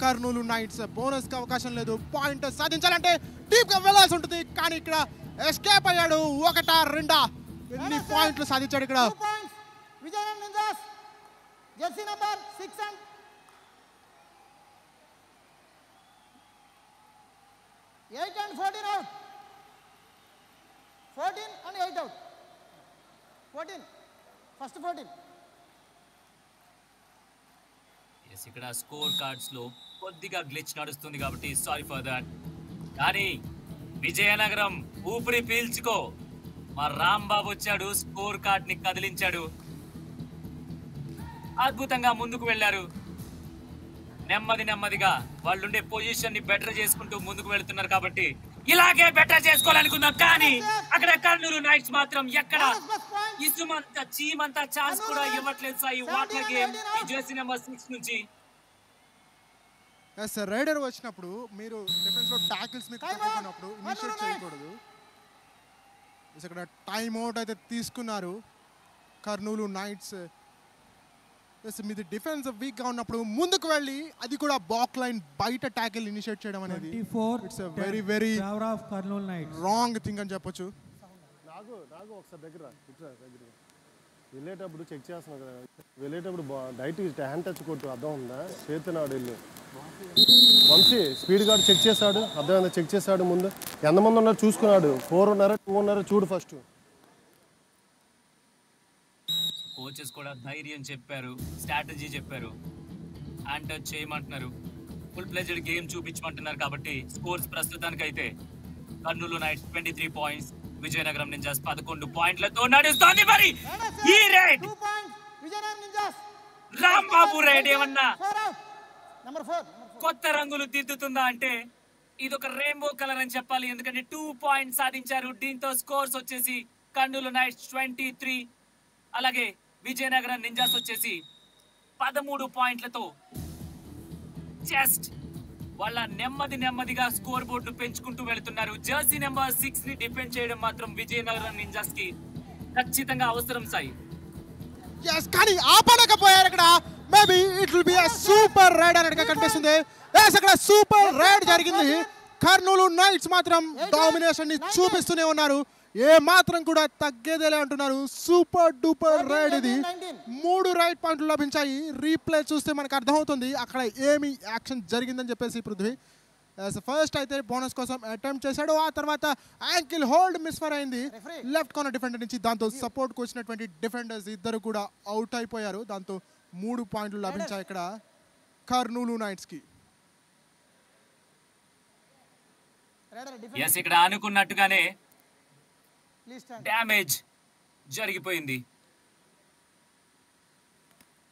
కర్నూలు నైట్స్. బోనస్ కి అవకాశం లేదు. పాయింట్ సాధించాలంటే డీప్ గా వెళ్ళాల్సి ఉంటుంది, కానీ ఇక్కడ ఎస్కేప్ అయ్యాడు. 1-2 ఎన్ని పాయింట్లు సాధించాడు ఇక్కడ. 2 points Vizianagaram ninjas. Jersey number 6 and 8 and 14 out. 14 and 8 out. 14 first 14. ఇక్కడ స్కోర్ కార్డ్స్ లో కొద్దిగా గ్లిచ్ నడుస్తుంది కాబట్టి సారీ ఫర్ దాట్. కానీ విజయనగరం ఊపిరి పీల్చుకో, మా రాంబాబు వచ్చాడు, స్కోర్ కార్డ్ ని కదిలించాడు. అద్భుతంగా ముందుకు వెళ్లారు. నెమ్మదిగా వాళ్ళుండే పొజిషన్ ని బెటర్ చేసుకుంటూ ముందుకు వెళ్తున్నారు కాబట్టి ఇలాగే బెటర్ చేసుకోవాలనుకున్నాం. కానీ అక్కడ కర్నూలు నైట్స్ మాత్రం ఎక్కడ ఇసుమంత చీమంతా ఛాన్స్ కూడా ఇవ్వట్లేదు సాయి. వాటర్ గేమ్ ఈ జెర్సీ నెంబర్ 6 నుంచి. రైడర్ వచ్చినప్పుడు మీరు డిఫెన్స్ లో టాకిల్స్ మీకు తక్కువప్పుడు ఇనిషియేట్ చేయకూడదు. ఇక్కడ టైం అవుట్ అయితే తీసుకున్నారు కర్నూలు నైట్స్. మీది డిఫెన్స్ వీక్ గా ఉన్నప్పుడు ముందుకు వెళ్ళి అది కూడా బాక్ లైన్ బయట ట్యాకిల్ ఇనిషియేట్ చేయడం అనేది it's a very very wrong thing అని చెప్పొచ్చు. నాకు ఒకసారి దగ్గర వెళ్ళేటప్పుడు చెక్ చేస్తున్నావు కదా, వెళ్ళేటప్పుడు డైరెక్ట్ హ్యాండ్ టచ్ కొట్టు, అర్థం ఉందా? చేతున్నాడు వెళ్ళి వంశీ స్పీడ్ గార్డ్ చెక్ చేశాడు, అర్థమైందా? చెక్ చేశాడు. ముందు ఎంతమంది ఉన్నారు చూసుకున్నాడు. 4 ఉన్నారా 2 ఉన్నారా చూడు ఫస్ట్. కోచెస్ కూడా ధైర్యం చెప్పారు, స్ట్రాటజీ చెప్పారు, హ్యాండ్ టచ్ చేయమంటున్నారు, ఫుల్ ప్లెజెడ్ గేమ్ చూపించమంటున్నారు. కాబట్టి స్కోర్స్ ప్రస్తుతానికైతే Kurnool Knights 23 points, Vizianagaram Ninjas 11 పాయింట్లతో నడుస్తోంది. మరి ఈ raid 2 points Vizianagaram Ninjas. Rambabu raid ఏమన్నా 4 out. Number 4. కొత్త రంగులు దిద్దుతుందా అంటే ఇది ఒక రెయిన్బో కలర్ అని చెప్పాలి. ఎందుకంటే 2 పాయింట్స్ సాధించారు. దీంతో స్కోర్స్ వచ్చేసి కర్నూలు నైట్స్ 23, అలాగే విజయనగరం నింజాస్ వచ్చేసి 13 పాయింట్లతో జస్ట్ వాళ్ళ నెమ్మదిగా స్కోర్ బోర్డు పెంచుకుంటూ వెళ్తున్నారు. జెర్సీ నెంబర్ 6 ని డిఫెండ్ చేయడం మాత్రం విజయనగరం నింజాస్ కి ఖచ్చితంగా అవసరం సాయి. కానీ ఆపలేకపోయారు ఇక్కడ. Maybe it will be a super ride అన్నట్టుగా కనిపిస్తుంది. అక్కడ సూపర్ రైడ్ జరిగింది. కర్నూలు నైట్స్ మాత్రం డామినేషన్ ని చూపిస్తూనే ఉన్నారు. ఏ మాత్రం కూడా తగ్గేదేలే అంటున్నారు. సూపర్ డూపర్ రైడ్ ఇది. 3 రైడ్ పాయింట్లు లభించాయి. రీప్లే చూస్తే మనకు అర్థమవుతుంది అక్కడ ఏమి యాక్షన్ జరిగిందని చెప్పేసి. పృథ్వీ ఫస్ట్ అయితే బోనస్ కోసం అటెంప్ట్ చేశాడు, ఆ తర్వాత యాంకిల్ హోల్డ్ మిస్ఫర్ అయింది లెఫ్ట్ కార్నర్ డిఫెండర్ నుంచి. దాంతో సపోర్ట్కి వచ్చినటువంటి డిఫెండర్స్ ఇద్దరు కూడా అవుట్ అయిపోయారు. దాంతో 3 పాయింట్లు లభించాయి ఇక్కడ కర్నూలు నైట్స్ కి. ఇక్కడ అనుకున్నట్టుగానే డ్యామేజ్ జరిగిపోయింది.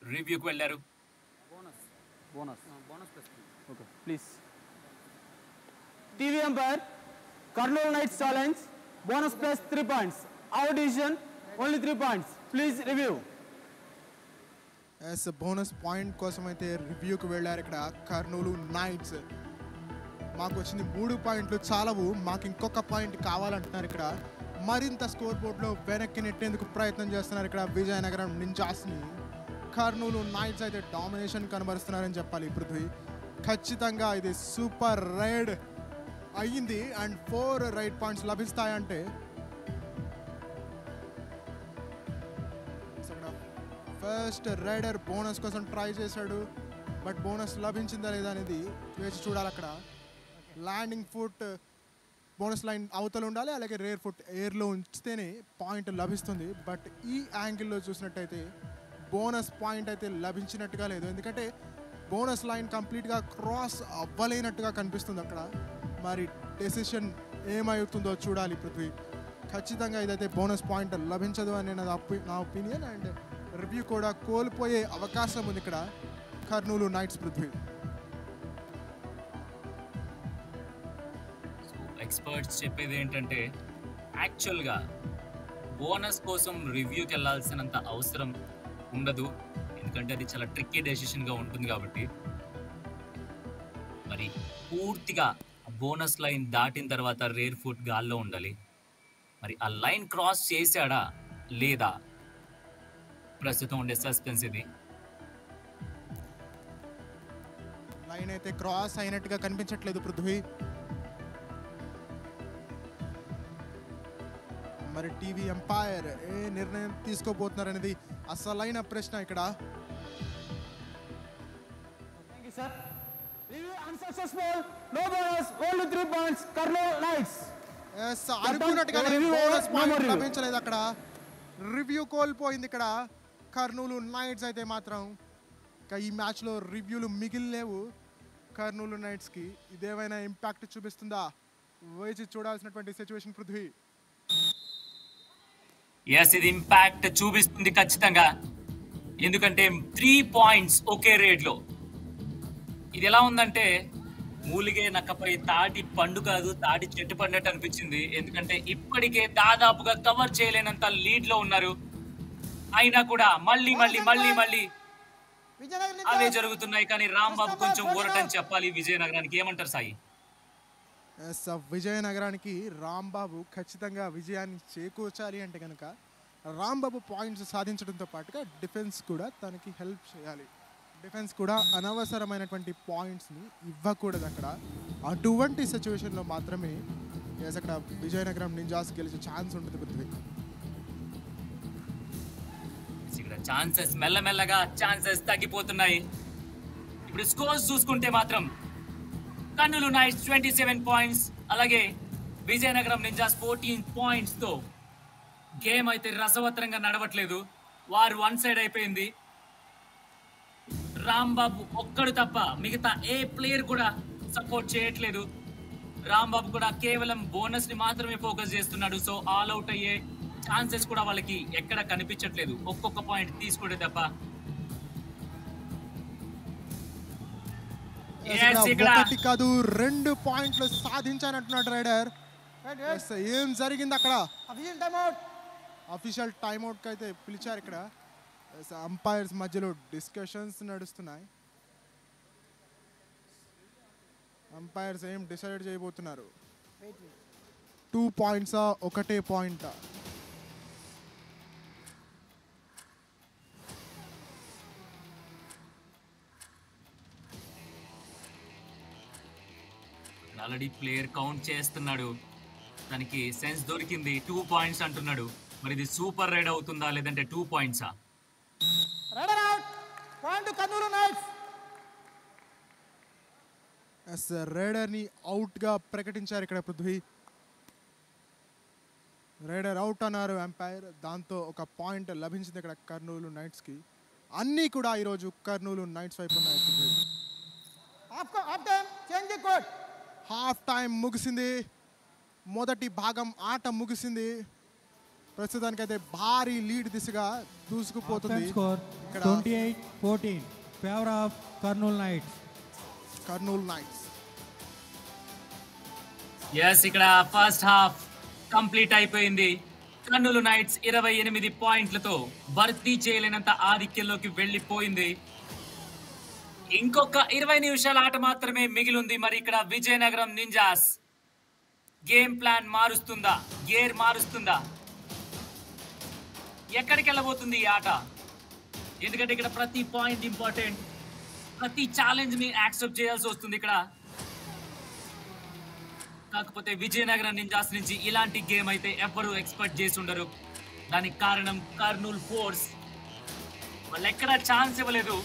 రివ్యూకి వెళ్ళారు. Okay please. TV umpire Kurnool Knights challenge bonus plus 3 points. Our decision only 3 points. Please review. Bonus point కోసం అయితే రివ్యూకి వెళ్ళారు ఇక్కడ కర్నూలు నైట్స్. మాకు వచ్చింది 3 పాయింట్లు చాలవు, మాకు ఇంకొక పాయింట్ కావాలంటున్నారు. ఇక్కడ మరింత స్కోర్ బోర్డులో వెనక్కి నెట్టేందుకు ప్రయత్నం చేస్తున్నారు ఇక్కడ విజయనగరం నింజాస్ని. కర్నూలు నైట్స్ అయితే డామినేషన్ కనబరుస్తున్నారని చెప్పాలి పృథ్వీ. ఖచ్చితంగా ఇది సూపర్ రైడ్ అయ్యింది అండ్ 4 రైడ్ పాయింట్స్ లభిస్తాయంటే ఫస్ట్ రైడర్ బోనస్ కోసం ట్రై చేశాడు, బట్ బోనస్ లభించిందా లేదా అనేది వేచి చూడాలి. అక్కడ ల్యాండింగ్ ఫుట్ బోనస్ లైన్ అవతల ఉండాలి, అలాగే రేర్ ఫుట్ ఎయిర్లో ఉంచితేనే పాయింట్ లభిస్తుంది. బట్ ఈ యాంగిల్లో చూసినట్టయితే బోనస్ పాయింట్ అయితే లభించినట్టుగా లేదు, ఎందుకంటే బోనస్ లైన్ కంప్లీట్గా క్రాస్ అవ్వలేనట్టుగా కనిపిస్తుంది అక్కడ. మరి డెసిషన్ ఏమవుతుందో చూడాలి పృథ్వీ. ఖచ్చితంగా ఇదైతే బోనస్ పాయింట్ లభించదు అని నా ఒపీనియన్. అండ్ రివ్యూ కూడా కోల్పోయే అవకాశం ఉంది ఇక్కడ కర్నూలు నైట్స్ పృథ్వీ. ఎక్స్పర్ట్స్ చెప్పేది ఏంటంటే యాక్చువల్గా బోనస్ కోసం రివ్యూకి వెళ్ళాల్సినంత అవసరం ఉండదు, ఎందుకంటే అది చాలా ట్రిక్కీ డెసిషన్గా ఉంటుంది కాబట్టి. మరి పూర్తిగా బోనస్ లైన్ దాటిన తర్వాత రేర్ ఫుట్ గాల్లో ఉండాలి. మరి ఆ లైన్ క్రాస్ చేశాడా లేదా ప్రస్తుతం ఉండే సస్పెన్స్ ఇది. లైన్ అయితే క్రాస్ అయినట్టుగా కనిపించట్లేదు పృథ్వీ. మరి టీవీ ఎంపైర్ ఏ నిర్ణయం తీసుకోబోతున్నారనేది అసలైన ప్రశ్న ఇక్కడ. Thank you, sir. Review unsuccessful. No bonus. Only 3 points. Kurnool Knights. అనుకున్నట్టుగానే బోనస్ పాయింట్ లభించలేదు అక్కడ. రివ్యూ కోల్పోయింది ఇక్కడ కర్నూలు నైట్స్. అయితే మాత్రం ఇంకా ఈ మ్యాచ్లో రివ్యూలు మిగిలిలేవు కర్నూలు నైట్స్కి. ఇదేమైనా ఇంపాక్ట్ చూపిస్తుందా? వేచి చూడాల్సినటువంటి సిచ్యువేషన్ పృథ్వీ. ఎస్, ఇది ఇంపాక్ట్ చూపిస్తుంది ఖచ్చితంగా, ఎందుకంటే 3 పాయింట్స్ ఒకే రేట్లో. ఇది ఎలా ఉందంటే మూలిగే నక్కపై తాటి పండు కాదు, తాటి చెట్టు పడినట్టు అనిపించింది. ఎందుకంటే ఇప్పటికే దాదాపుగా కవర్ చేయలేనంత లీడ్ లో ఉన్నారు. అయినా కూడా మళ్ళీ మళ్ళీ మళ్ళీ మళ్ళీ అవే జరుగుతున్నాయి. కానీ రాంబాబు కొంచెం ఊరటని చెప్పాలి విజయనగరానికి. ఏమంటారు సాయి? విజయనగరానికి రాంబాబు ఖచ్చితంగా విజయాన్ని చేకూర్చాలి అంటే కనుక రాంబాబు పాయింట్స్ సాధించడంతో పాటుగా డిఫెన్స్ కూడా తనకి హెల్ప్ చేయాలి. డిఫెన్స్ కూడా అనవసరమైనటువంటి పాయింట్స్ని ఇవ్వకూడదు అక్కడ. అటువంటి సిచ్యువేషన్లో మాత్రమే అక్కడ విజయనగరం నింజాస్ గెలిచే ఛాన్స్ ఉంటుంది పృథ్వీ. ఇక్కడ ఛాన్సెస్ మెల్లమెల్లగా ఛాన్సెస్ తగ్గిపోతున్నాయి. ఇప్పుడు స్కోర్స్ చూసుకుంటే మాత్రం కర్నూలు నైట్స్ 27 పాయింట్స్, అలాగే విజయనగరం నింజాస్ 14 పాయింట్స్ తో గేమ్ అయితే రసవత్తరంగా నడవట్లేదు. వారు వన్ సైడ్ అయిపోయింది. రాంబాబు ఒక్కడు తప్ప మిగతా ఏ ప్లేయర్ కూడా సపోర్ట్ చేయట్లేదు. రాంబాబు కూడా కేవలం బోనస్ ని మాత్రమే ఫోకస్ చేస్తున్నాడు. సో ఆల్ అవుట్ అయ్యే ఛాన్సెస్ కూడా వాళ్ళకి ఎక్కడ కనిపించట్లేదు, ఒక్కొక్క పాయింట్ తీసుకుంటే తప్ప. ఒకటి కాదు 2 పాయింట్లు సాధించానంటున్నాడు రైడర్. ఏం జరిగింది అక్కడ? అఫీషియల్ టైమ్అవుట్ అయితే పిలిచారు ఇక్కడ. అంపైర్స్ మధ్యలో డిస్కషన్స్ నడుస్తున్నాయి. అంపైర్స్ ఏం డిసైడ్ చేయబోతున్నారు? 2 పాయింట్సా, ఒకటే పాయింటా? ఆల్రెడీ ప్లేయర్ కౌంట్ చేస్తున్నాడు, తనకి సెన్స్ దొరికింది. 2 పాయింట్స్ అంటున్నాడు. మరి ఇది సూపర్ రైడ్ అవుతుందా లేదంటే 2 పాయింట్సా? Raider out. Point Kurnool nights. Raider ని అవుట్ గా ప్రకటించారు ఇక్కడ పృథ్వీ. రైడర్ అవుట్ అన్నారు ఎంపైర్. దాంతో ఒక పాయింట్ లభించింది ఇక్కడ కర్నూలు నైట్స్ కి. అన్నీ కూడా ఈరోజు కర్నూలు నైట్స్ వైపు ఉన్నాయి. హాఫ్ టైం ముగిసింది. మొదటి భాగం ఆట ముగిసింది. ప్రస్తుతానికైతే భారీ లీడ్ దిశగా దూసుకుపోతుంది. 28-14 favour of Kurnool Knights. Kurnool Knights. Yes, ఇక్కడ ఫస్ట్ హాఫ్ కంప్లీట్ అయిపోయింది. కర్నూలు నైట్స్ 28 పాయింట్లతో భర్తీ చేయలేనంత ఆధిక్యంలోకి వెళ్ళిపోయింది. ఇంకొక 20 నిమిషాల ఆట మాత్రమే మిగిలింది. మరి ఇక్కడ విజయనగరం నింజాస్ గేమ్ ప్లాన్ మారుస్తుందా, గేర్ మారుస్తుందా, ఎక్కడికి వెళ్ళబోతుంది ఈ ఆట? ఎందుకంటే ఇక్కడ ప్రతి పాయింట్ ఇంపార్టెంట్, ప్రతి ఛాలెంజ్ ని యాక్సెప్ట్ చేయాల్సి వస్తుంది ఇక్కడ. కాకపోతే విజయనగరం నింజాస్ నుంచి ఇలాంటి గేమ్ అయితే ఎవ్వరూ ఎక్స్పెక్ట్ చేసి ఉండరు. దానికి కారణం కర్నూలు ఫోర్స్. వాళ్ళు ఎక్కడ ఛాన్స్ ఇవ్వలేదు.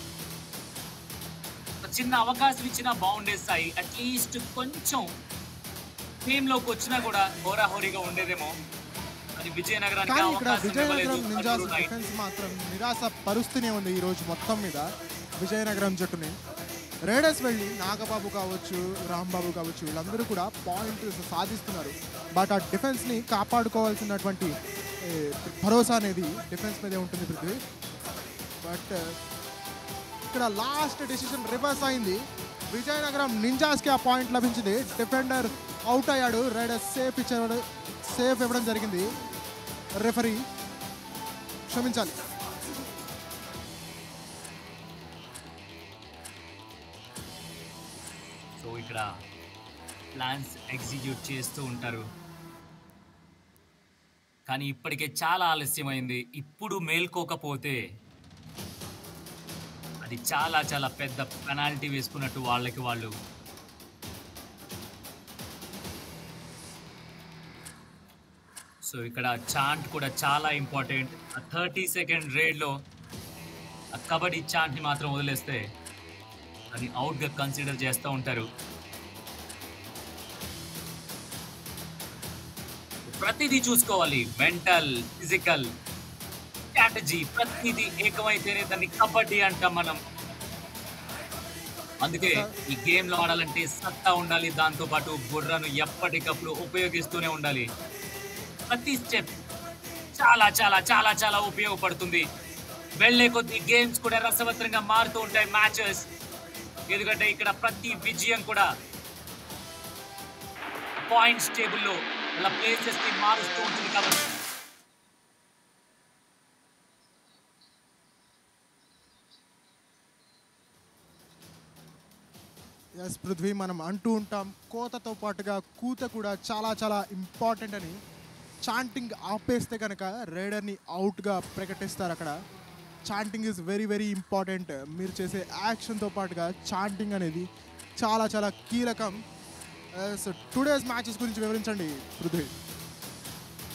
ఒక చిన్న అవకాశం ఇచ్చినా బాగుండేస్తాయి. అట్లీస్ట్ కొంచెం టీంలోకి వచ్చినా కూడా హోరాహోరీగా ఉండేదేమో. అది విజయనగరానికి విజయనగరం నింజాస్ డిఫెన్స్ మాత్రం నిరాశ పరుస్తూనే ఉంది ఈ రోజు మొత్తం మీద విజయనగరం జట్టుని. రైడర్స్ వెళ్ళి నాగబాబు కావచ్చు, రాంబాబు కావచ్చు, వీళ్ళందరూ కూడా పాయింట్స్ సాధిస్తున్నారు. బట్ ఆ డిఫెన్స్ని కాపాడుకోవాల్సినటువంటి భరోసా అనేది డిఫెన్స్ మీదే ఉంటుంది పృథ్వీ. బట్ ఇక్కడ లాస్ట్ డెసిషన్ రివర్స్ అయింది. విజయనగరం నింజాస్కి ఆ పాయింట్ లభించింది. డిఫెండర్ అవుట్ అయ్యాడు. రైడర్ సేఫ్ ఇవ్వడం జరిగింది. రెఫరీ క్షమించాలి. సో ఇక్కడ ప్లాన్స్ ఎగ్జిక్యూట్ చేస్తూ ఉంటారు, కానీ ఇప్పటికే చాలా ఆలస్యమైంది. ఇప్పుడు మేల్కోకపోతే అది చాలా చాలా పెద్ద పెనాల్టీ వేసుకున్నట్టు వాళ్ళకి వాళ్ళు. సో ఇక్కడ చాంట్ కూడా చాలా ఇంపార్టెంట్. ఆ 30 సెకండ్ రేడ్లో ఆ కబడ్డీ చాంట్ని మాత్రం వదిలేస్తే అది అవుట్గా కన్సిడర్ చేస్తూ ఉంటారు. ప్రతిదీ చూసుకోవాలి, మెంటల్, ఫిజికల్, స్ట్రాటజీ ప్రతిదీ ఏకమైతేనే దాన్ని కబడ్డీ అంటాం మనం. అందుకే ఈ గేమ్లో ఆడాలంటే సత్తా ఉండాలి, దాంతోపాటు బుర్రను ఎప్పటికప్పుడు ఉపయోగిస్తూనే ఉండాలి. ప్రతి స్టెప్ చాలా చాలా చాలా చాలా ఉపయోగపడుతుంది. వెళ్లే కొద్ది గేమ్స్ కూడా రసవత్తరంగా మారుతూ ఉంటాయి మ్యాచెస్. ఎందుకంటే ఇక్కడ ప్రతి విజయం కూడా పాయింట్స్ టేబుల్లో అలా ప్లేసెస్ ని మారుస్తూ ఉంటుంది కాబట్టి. ఎస్ పృథ్వీ, మనం అంటూ ఉంటాం కోతతో పాటుగా కూత కూడా చాలా చాలా ఇంపార్టెంట్ అని. చాంటింగ్ ఆపేస్తే కనుక రైడర్ని అవుట్గా ప్రకటిస్తారు. అక్కడ chanting is very very important. మీరు చేసే యాక్షన్తో పాటుగా చాంటింగ్ అనేది చాలా చాలా కీలకం. సో టుడేస్ మ్యాచెస్ గురించి వివరించండి పృథ్వీ.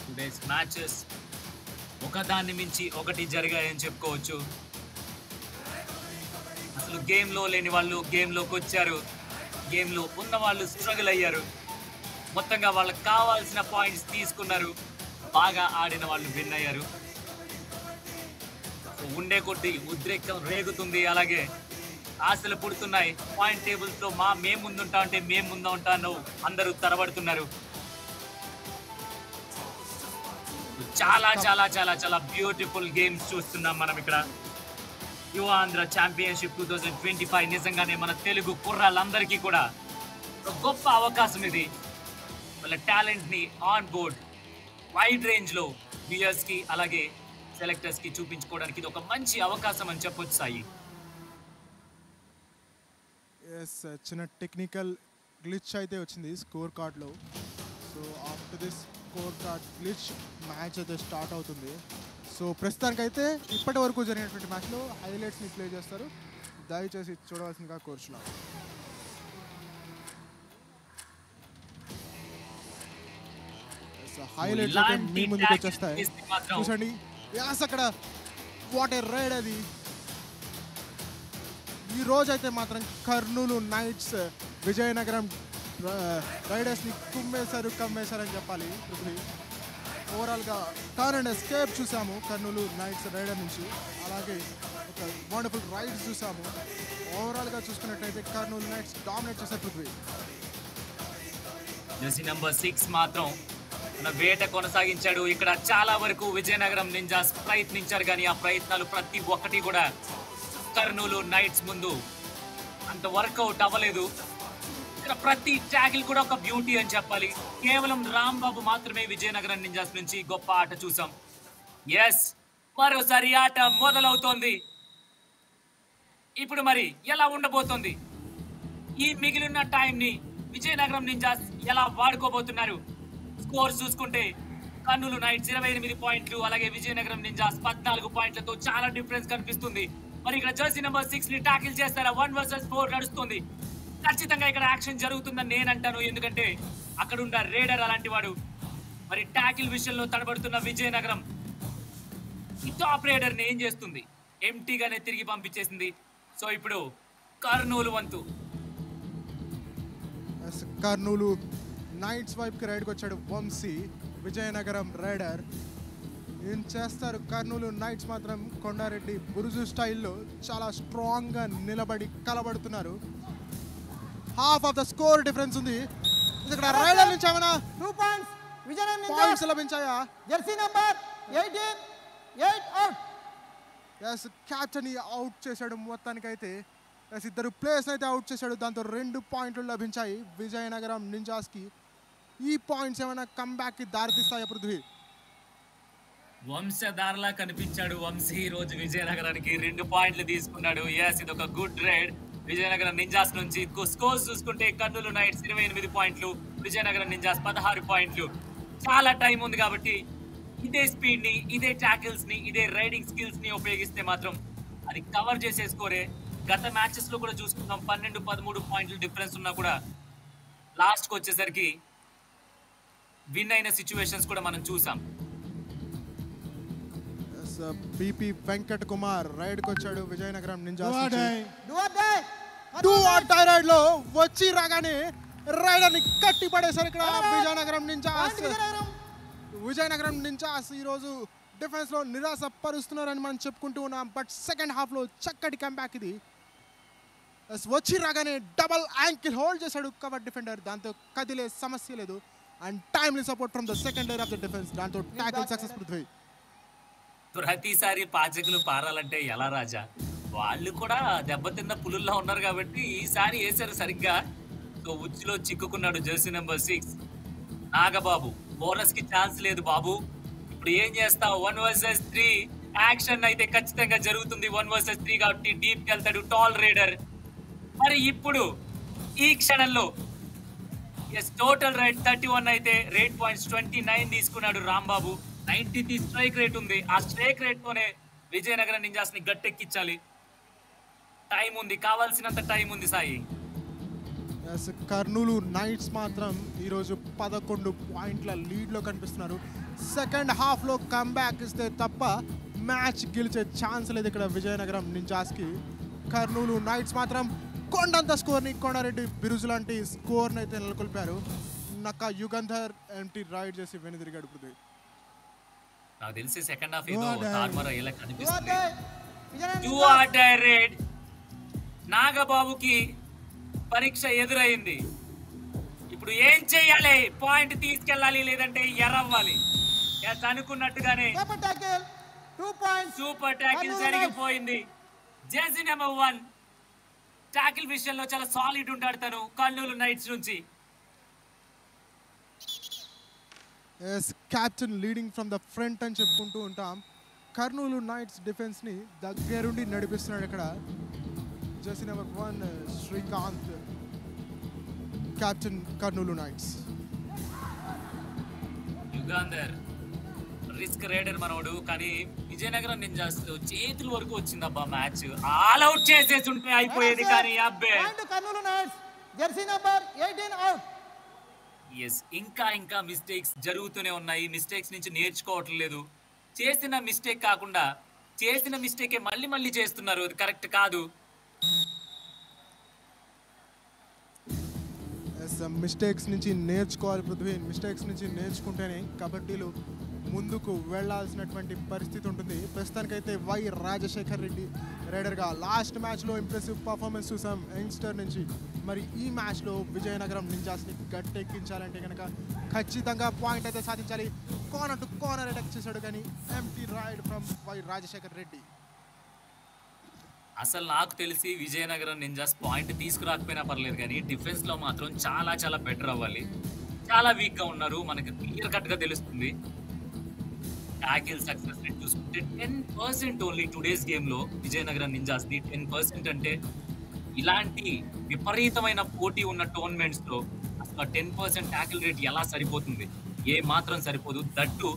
టుడేస్ మ్యాచెస్ ఒకదాన్ని మించి ఒకటి జరిగాయని చెప్పుకోవచ్చు. అసలు గేమ్లో లేని వాళ్ళు గేమ్లోకి వచ్చారు, గేమ్లో ఉన్న వాళ్ళు స్ట్రగుల్ అయ్యారు. మొత్తంగా వాళ్ళకి కావాల్సిన పాయింట్స్ తీసుకున్నారు, బాగా ఆడిన వాళ్ళు విన్ అయ్యారు. ఉండే కొద్ది ఉద్రేకం రేగుతుంది, అలాగే ఆశలు పుడుతున్నాయి. పాయింట్ టేబుల్స్ లో మేము ముందుంటా అంటే మేము ముందు ఉంటాను అందరూ తరబడుతున్నారు. చాలా చాలా చాలా చాలా బ్యూటిఫుల్ గేమ్స్ చూస్తున్నాం మనం ఇక్కడ. యువ ఆంధ్ర ఛాంపియన్షిప్ 2025 నిజంగానే మన తెలుగు కుర్రాళ్ళందరికీ కూడా ఒక గొప్ప అవకాశం ఇది. వాళ్ళ టాలెంట్ ని ఆన్ బోర్డ్ వైడ్ రేంజ్ లో వ్యూయర్స్ కి అలాగే సెలెక్టర్స్ కి చూపించుకోవడానికి ఇది ఒక మంచి అవకాశం అని చెప్పొచ్చు సాయి. ఎస్, చిన్న టెక్నికల్ గ్లిచ్ అయితే వచ్చింది స్కోర్ కార్డ్లో. So after this score card glitch match అయితే స్టార్ట్ అవుతుంది. సో ప్రస్తుతానికైతే ఇప్పటి వరకు జరిగినటువంటి మ్యాచ్లో హైలైట్స్ని ప్లే చేస్తారు, దయచేసి చూడవలసిందిగా కోరుచున్నాం. హైలైట్స్ అయితే మీ ముందుకు వచ్చేస్తాయి, చూసండి. యాస్ అక్కడ వాట్ ఏ రైడ్ అది. ఈ రోజు అయితే మాత్రం కర్నూలు నైట్స్ విజయనగరం రైడర్స్ని కమ్మేశారని చెప్పాలి. ఓవరాల్గా టర్న్ అండ్ ఎస్కేప్ చూసాము కర్నూలు నైట్స్ రైడర్ నుంచి, అలాగే ఒక వండర్ఫుల్ రైడ్స్ చూసాము. ఓవరాల్గా చూసుకున్నట్టయితే కర్నూలు నైట్స్ డామినేట్ చేశారు పృథ్వీ. జెర్సీ నంబర్ 6 మాత్రం మన వేట కొనసాగించాడు. ఇక్కడ చాలా వరకు విజయనగరం నింజాస్ ప్రయత్నించారు, కానీ ఆ ప్రయత్నాలు ప్రతి ఒక్కటి కూడా కర్నూలు నైట్స్ ముందు అంత వర్కౌట్ అవ్వలేదు. ఇక్కడ ప్రతి ట్యాకిల్ కూడా ఒక బ్యూటీ అని చెప్పాలి. కేవలం రాంబాబు మాత్రమే విజయనగరం నింజాస్ నుంచి గొప్ప ఆట చూసాం. ఎస్, మరోసారి ఆట మొదలవుతోంది. ఇప్పుడు మరి ఎలా ఉండబోతోంది? ఈ మిగిలిన టైంని విజయనగరం నింజాస్ ఎలా వాడుకోబోతున్నారు? స్కోర్స్ చూసుకుంటే కర్నూలు నైట్స్ 28 పాయింట్లు, అలాగే విజయనగరం నింజాస్ 14 పాయింట్లతో చాలా డిఫరెన్స్ కనిపిస్తుంది. మరి ఇక్కడ జెర్సీ నెంబర్ 6 ని టాకిల్ చేస్తారా? 1 వర్సెస్ 4 నడుస్తుంది. ఖచ్చితంగా ఇక్కడ యాక్షన్ జరుగుతుందని నేను అంటాను, ఎందుకంటే అక్కడ ఉన్న రేడర్ అలాంటి వాడు. మరి టాకిల్ విషయంలో తడబడుతున్న విజయనగరం ఈ టాప్ రేడర్ ని ఏం చేస్తుంది? ఎంటీగానే తిరిగి పంపించేసింది. సో ఇప్పుడు కర్నూలు వంతు. కర్నూలు నైట్స్ వైపుకి రైడ్కి వచ్చాడు వంశీ. విజయనగరం రైడర్ ఏం చేస్తారు? కర్నూలు నైట్స్ మాత్రం కొండారెడ్డి బురుజు స్టైల్లో చాలా స్ట్రాంగ్గా నిలబడి కలబడుతున్నారు. Half of the score difference ఉంది. ఇక్కడ రైడర్ నుంచి ఏమైనా 2 పాయింట్స్ విజయనగరం పాయింట్స్ లభించాయా? Jersey number 18 8 out. Yes, captain out చేశాడు మొత్తానికైతే. ఎస్, ఇద్దరు ప్లేయర్స్ అయితే అవుట్ చేశాడు. దాంతో 2 పాయింట్లు లభించాయి విజయనగరం నింజాస్కి. ఈ పాయింట్స్ ఏమైనా కమ్బ్యాక్ కి దారితీస్తాయా పృథ్వీ? వంశధారలా కనిపించాడు వంశీ ఈ రోజు విజయనగరానికి 2 పాయింట్లు తీసుకున్నాడు. ఎస్, ఇది ఒక గుడ్ రైడ్. విజయనగరం నింజాస్ నుంచి స్కోర్స్ చూసుకుంటే కర్నూలు నైట్స్ 28 పాయింట్లు, విజయనగరం నింజాస్ 16 పాయింట్లు. చాలా టైం ఉంది కాబట్టి ఇదే స్పీడ్ ని, ఇదే టాకిల్స్ ని, ఇదే రైడింగ్ స్కిల్స్ ని ఉపయోగిస్తే మాత్రం అది కవర్ చేసే స్కోరే. గత మ్యాచెస్ లో కూడా చూసుకున్నాం 12-13 పాయింట్లు డిఫరెన్స్ ఉన్నా కూడా లాస్ట్ కి వచ్చేసరికి విన్ అయిన సిచ్యువేషన్స్ కూడా మనం చూసాం. బీపీ వెంకట్ కుమార్ రైడ్ కి వచ్చాడు Vizianagaram Ninjas. Do or die. Raid లో వచ్చి రాగానే రైడర్ ని కట్టి పడేశారు ఇక్కడ విజయనగరం నింజాస్. విజయనగరం నింజాస్ ఈ రోజు డిఫెన్స్ లో నిరాశ పరుస్తున్నారని మనం చెప్పుకుంటూ ఉన్నాం. బట్ సెకండ్ హాఫ్ లో చక్కటి కంబ్యాక్ ఇది. వచ్చి రాగానే డబల్ యాంకిల్ హోల్డ్ చేశాడు కవర్ డిఫెండర్, దాంతో కదిలే సమస్య లేదు. And timely support from the second layer of the defence, దాంతో టాకిల్ సక్సెస్ పృథ్వీ. ప్రతిసారి పాచకులు పారాలంటే ఎలా రాజా? వాళ్ళు కూడా దెబ్బతిన్న పులుల్లో ఉన్నారు కాబట్టి ఈసారి వేశారు సరిగ్గా. సో ఉచ్చులో చిక్కుకున్నాడు జెర్సీ నెంబర్ 6 నాగబాబు. బోనస్ కి ఛాన్స్ లేదు బాబు. ఇప్పుడు ఏం చేస్తావు? 1 vs 3 యాక్షన్ అయితే ఖచ్చితంగా జరుగుతుంది. 1 vs 3 కాబట్టి డీప్ కి వెళ్తాడు టాల్ రైడర్. మరి ఇప్పుడు ఈ క్షణంలో టోటల్ రైట్ 31 అయితే రేట్ పాయింట్స్ 29 తీసుకున్నాడు రాంబాబు. 90 స్ట్రైక్ రేట్ ఉంది. ఆ స్ట్రైక్ రేట్ తోనే విజయనగరం నింజాస్ ని గట్టెక్కించాలి. టైం ఉంది, కావాల్సినంత టైం ఉంది సాయి. కర్నూలు నైట్స్ మాత్రం ఈరోజు 11 పాయింట్ల లీడ్లో కనిపిస్తున్నారు. సెకండ్ హాఫ్లో కమ్బ్యాక్ ఇస్తే తప్ప మ్యాచ్ గెలిచే ఛాన్స్ లేదు ఇక్కడ విజయనగరం నింజాస్కి. కర్నూలు నైట్స్ మాత్రం కొండంత స్కోర్ని, కొండారెడ్డి బిరుజు లాంటి స్కోర్ని అయితే నెలకొల్పారు. నక్క యుగంధర్ ఎంటీ రైడ్ చేసి వెనుదిరిగాడు పృథ్వీ. నాకు తెలిసి సెకండ్ హాఫ్ ఏదో తార్మర ఇలా Do or కనిపిస్తుంది. die. Vizianagaram do or die raid. నాగబాబుకి పరీక్ష ఎదురైంది. ఇప్పుడు ఏం చెయ్యాలి? పాయింట్ తీసుకెళ్ళాలి, లేదంటే ఎర్రవ్వాలి. అనుకున్నట్టుగానే Super tackle. 2 points. Super tackle జరిగిపోయింది. జెర్సీ నెంబర్ 1 టాకిల్ విషయంలో చాలా సాలిడ్ ఉంటాడు తను కర్నూలు నైట్స్ నుంచి. Captain leading from the front అని చెప్పుకుంటూ ఉంటాం. కర్నూలు నైట్స్ డిఫెన్స్ని దగ్గరుండి నడిపిస్తున్నాడు ఇక్కడ jersey number 1 Srikanth, captain Kurnool Knights. Yugandhar risk raider మనోడు, కానీ విజయనగరం నింజాస్ చేతుల వరకు వచ్చిందబ్బా మ్యాచ్. ఆల్ అవుట్ చేసేసి ఉంటే అయిపోయేది, కానీ అబ్బే. Point to Karnool Knights. Jersey number 18 out. Yes, ఇంకా మిస్టేక్స్ జరుగుతూనే ఉన్నాయి. మిస్టేక్స్ నుంచి నేర్చుకోవట్లేదు. చేసిన మిస్టేక్ కాకుండా చేసిన మిస్టేకే మళ్ళీ చేస్తున్నారు. అది కరెక్ట్ కాదు. మిస్టేక్స్ నుంచి నేర్చుకోవాలి పృథ్వీ. మిస్టేక్స్ నుంచి నేర్చుకుంటేనే కబడ్డీలు ముందుకు వెళ్లాల్సినటువంటి పరిస్థితి ఉంటుంది. ప్రస్తుతానికైతే వై రాజశేఖర్ రెడ్డి రైడర్గా లాస్ట్ మ్యాచ్లో ఇంప్రెసివ్ పర్ఫార్మెన్స్ చూసాం యంగ్స్టర్ నుంచి. మరి ఈ మ్యాచ్లో విజయనగరం నింజాస్ని గట్టెక్కించాలంటే కనుక ఖచ్చితంగా పాయింట్ అయితే సాధించాలి. కార్నర్ టు కార్నర్ అటాక్ చేశాడు, కానీ empty raid from Y Rajasekhar Reddy. అసలు నాకు తెలిసి విజయనగరం నింజాస్ పాయింట్ తీసుకురాకపోయినా పర్లేదు, కానీ డిఫెన్స్ లో మాత్రం చాలా బెటర్ అవ్వాలి. చాలా వీక్ గా ఉన్నారు, మనకి క్లియర్ కట్ గా తెలుస్తుంది. టాకిల్ సక్సెస్ రేట్ చూసుకుంటే 10% ఓన్లీ టుడేస్ గేమ్ లో విజయనగరం నింజాస్ ది 10% అంటే ఇలాంటి విపరీతమైన పోటీ ఉన్న టోర్నమెంట్స్ లో అసలు 10% టాకిల్ రేట్ ఎలా సరిపోతుంది? ఏ మాత్రం సరిపోదు. దట్టు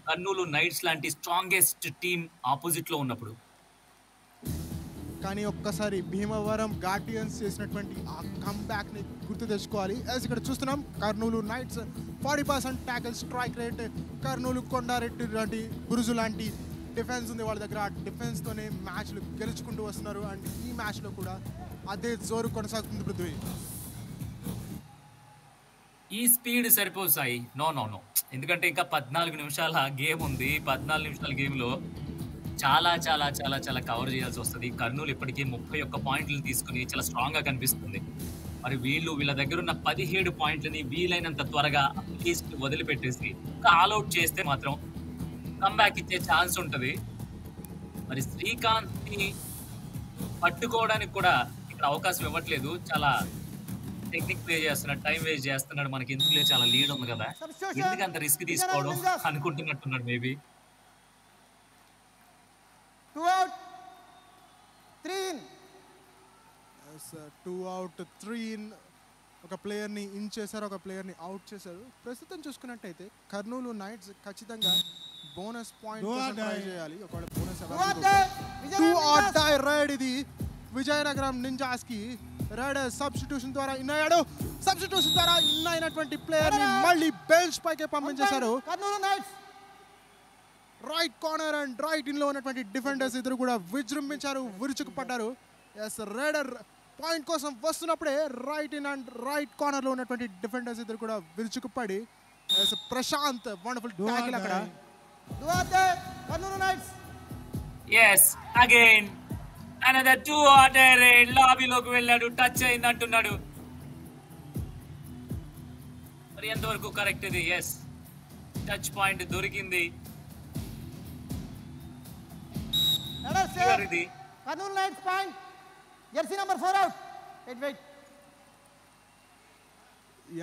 కర్నూలు నైట్స్ లాంటి స్ట్రాంగెస్ట్ టీమ్ ఆపోజిట్ లో ఉన్నప్పుడు. కానీ ఒక్కసారి భీమవరం గార్డియన్స్ చేసినటువంటి ఆ కమ్బ్యాక్ని గుర్తు తెచ్చుకోవాలి. యాజ్ ఇక్కడ చూస్తున్నాం Kurnool nights 40% tackle strike rate. Kurnool Kondareddy లాంటి బురుజు లాంటి డిఫెన్స్ ఉంది వాళ్ళ దగ్గర. ఆ డిఫెన్స్తోనే మ్యాచ్లు గెలుచుకుంటూ వస్తున్నారు. అండ్ ఈ మ్యాచ్లో కూడా అదే జోరు కొనసాగుతుంది పృథ్వీ. ఈ స్పీడ్ సరిపోదు సాయి. నో, ఎందుకంటే ఇంకా 14 నిమిషాల గేమ్ ఉంది. 14 నిమిషాల గేమ్లో చాలా కవర్ చేయాల్సి వస్తుంది. కర్నూలు ఇప్పటికీ 31 పాయింట్లను తీసుకుని చాలా స్ట్రాంగ్ గా కనిపిస్తుంది. మరి వీళ్ళ దగ్గర ఉన్న 17 పాయింట్లని వీలైనంత త్వరగా అట్లీస్ట్ వదిలిపెట్టేసి ఆల్అౌట్ చేస్తే మాత్రం కమ్బ్యాక్ ఇచ్చే ఛాన్స్ ఉంటుంది. మరి శ్రీకాంత్ ని పట్టుకోవడానికి కూడా ఇక్కడ అవకాశం ఇవ్వట్లేదు. చాలా టెక్నిక్ ప్లే చేస్తున్నాడు, టైం వేస్ట్ చేస్తున్నాడు, మనకి ఎందుకులే చాలా లీడ్ ఉంది కదా, Substitution. ఎందుకు అంత రిస్క్ తీసుకోవడం Ninjas. అనుకుంటున్నట్టున్నాడు maybe. 2 out, 3 in. 2 out 3 in. ఒక ప్లేయర్ని ఇన్ చేశారు, ఒక ప్లేయర్ని అవుట్ చేశారు. ప్రస్తుతం చూసుకున్నట్టయితే కర్నూలు నైట్స్ ఖచ్చితంగా బోనస్ పాయింట్ కోసం ట్రై చేయాలి. ఒకవేళ bonus 2 out die. Do or Ninjas. Die raid ఇది విజయనగరం నింజాస్ కి. రైడ్ సబ్స్టిట్యూషన్ ద్వారా ఇన్ అయ్యాడు. సబ్స్టిట్యూషన్ ద్వారా ఇన్ అయినటువంటి ప్లేయర్ ని మళ్ళీ బెంచ్ పైకి పంపించేశారు. Karnool Knights. Right corner and right in లో ఉన్నటువంటి డిఫెండర్స్ ఇద్దరు కూడా విజృంభించారు, విరుచుకుపడ్డారు. ఎస్ రైడర్ పాయింట్ కోసం వస్తున్నప్పుడే right in and right corner లో ఉన్నటువంటి డిఫెండర్స్ ఇద్దరు కూడా విరుచుకుపడి ఎస్ ప్రశాంత్ వండర్ఫుల్ ట్యాకిల్ అక్కడ. 2 out die. Karnool Knights. Yes again another 2 order లాబీలోకి వెళ్ళాడు, టచ్ అయింది అంటున్నాడు. మరి ఎంతవరకు కరెక్ట్ ఇది? ఎస్ టచ్ పాయింట్ దొరికింది. Header Here save. ఇది Karnool Knights point. Jersey number 4 out. Wait.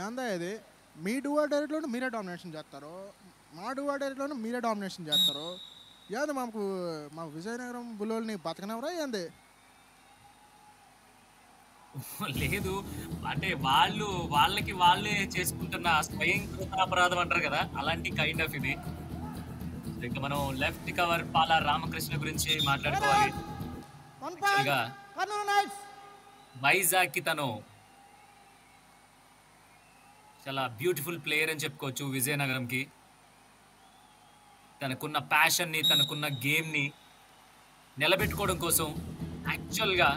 ఏందా ఇది? మీ డూఆర్ డైరెక్ట్లోనూ మీరే డామినేషన్ చేస్తారు, మా డూఆర్ డైరెక్ట్లోనూ మీరే డామినేషన్ చేస్తారు. ఏంది మా విజయనగరం బుల్లోల్ని బతకనవరా ఏంది? లేదు అంటే వాళ్ళకి వాళ్ళే చేసుకుంటున్న స్వయం కృతాపరాధం అంటారు కదా, అలాంటి కైండ్ ఆఫ్ ఇది. ఇంకా మనం లెఫ్ట్ కవర్ పాల రామకృష్ణ గురించి మాట్లాడుకోవాలి. 1 point. గా Karnool Knights. వైజాగ్ కి తను చాలా బ్యూటిఫుల్ ప్లేయర్ అని చెప్పుకోవచ్చు. విజయనగరంకి తనకున్న ప్యాషన్ని, తనకున్న గేమ్ని నిలబెట్టుకోవడం కోసం యాక్చువల్గా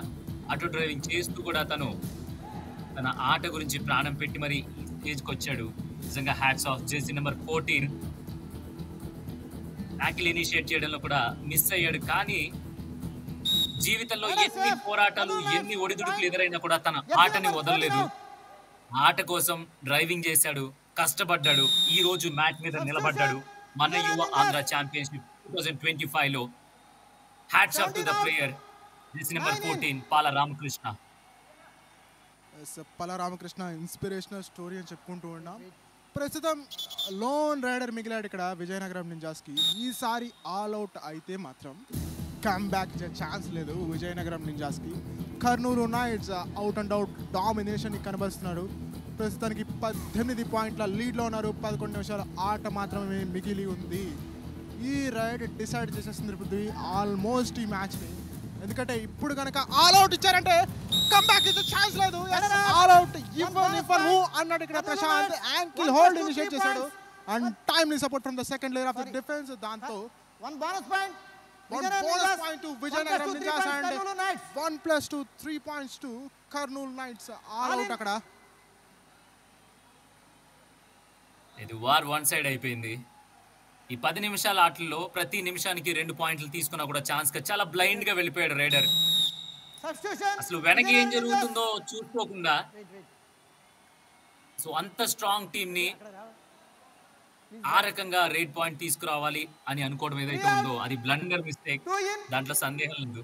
ఆటో డ్రైవింగ్ చేస్తూ కూడా తన ఆట గురించి ప్రాణం పెట్టి మరి ఈ స్టేజ్కి వచ్చాడు. నిజంగా hats off. Jersey number 14 tackle initiate చేయడంలో కూడా మిస్ అయ్యాడు, కానీ జీవితంలో ఎన్ని పోరాటాలు, ఎన్ని ఒడిదుడుకులు ఎదురైనా కూడా తన ఆటని వదలలేదు. ఆట కోసం డ్రైవింగ్ చేశాడు, కష్టపడ్డాడు, ఈ రోజు మ్యాచ్ మీద నిలబడ్డాడు. మన యువ ఆంధ్ర ఛాంపియన్షిప్ 2025 లో hats off to the player Jersey number 14 పాల రామకృష్ణ. పల రామకృష్ణ ఇన్స్పిరేషనల్ స్టోరీ అని చెప్పుకుంటూ ఉన్నాం. ప్రస్తుతం లోన్ రైడర్ మిగిలాడు ఇక్కడ విజయనగరం నింజాస్కి. ఈసారి ఆల్ అవుట్ అయితే మాత్రం కమ్ బ్యాక్ ఛాన్స్ లేదు విజయనగరం నింజాస్కి. Kurnool knights out and out domination కనబరుస్తున్నారు. ప్రస్తుతానికి 18 పాయింట్ల లీడ్లో ఉన్నారు. 11 నిమిషాల ఆట మాత్రమే మిగిలి ఉంది. ఈ రైడ్ డిసైడ్ చేసేస్తుంది పృథ్వీ ఆల్మోస్ట్ ఈ మ్యాచ్ని. ఎందుకంటే ఇప్పుడు కనుక ఆల్ అవుట్ ఇచ్చారంటే కమ్ బ్యాక్ ఇచ్చే ఛాన్స్ లేదు. ఆల్ అవుట్ ఇవ్వను అన్నాడు ఇక్కడ ప్రశాంత్. యాంకిల్ హోల్డ్ ఇనిషియేట్ చేశాడు and timely support from the second layer of the defence. దాంతో 1 bonus point. one bonus point to Vijayanagaram Ninjas and Karnool Knights. 1+2 3 points to Karnool Knights. All out అక్కడ. ఇది war one side అయిపోయింది. ఈ 10 నిమిషాల ఆటల్లో ప్రతి నిమిషానికి 2 పాయింట్లు తీసుకున్నా కూడా ఛాన్స్ గా చాలా బ్లైండ్ గా వెళ్ళిపోయాడు రైడర్. Substitution. అసలు వెనక ఏం జరుగుతుందో చూసుకోకుండా సో అంత స్ట్రాంగ్ టీమ్ ని ఆ రకంగా రేట్ పాయింట్ తీసుకురావాలి అని అనుకోవడం ఏదైతే ఉందో అది బ్లండర్ మిస్టేక్, 2 in. దాంట్లో సందేహం లేదు.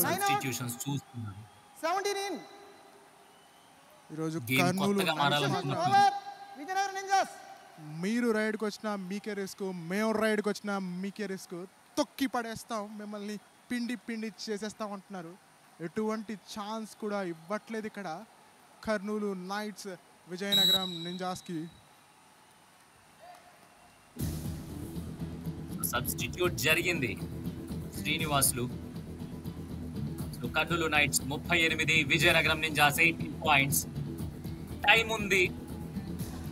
సబ్స్టిట్యూషన్స్ చూస్తున్నాను. 17 in. ఈరోజు గేమ్ కర్నూలు కొత్తగా మారాలనుకున్నప్పుడు Over. Vijayanagara Ninjas. మీరు రైడ్కి వచ్చినా మీకే రిస్క్, మేము రైడ్కి వచ్చినా మీకే రిస్క్. తొక్కి పడేస్తాం, మిమ్మల్ని పిండి చేసేస్తాం అంటున్నారు. ఎటువంటి ఛాన్స్ కూడా ఇవ్వట్లేదు ఇక్కడ కర్నూలు నైట్స్ విజయనగరం నింజాస్కి. సబ్స్టిట్యూట్ జరిగింది. Srinivasulu. So Kurnool nights 38, Vizianagaram ninjas 18 points. Time ఉంది,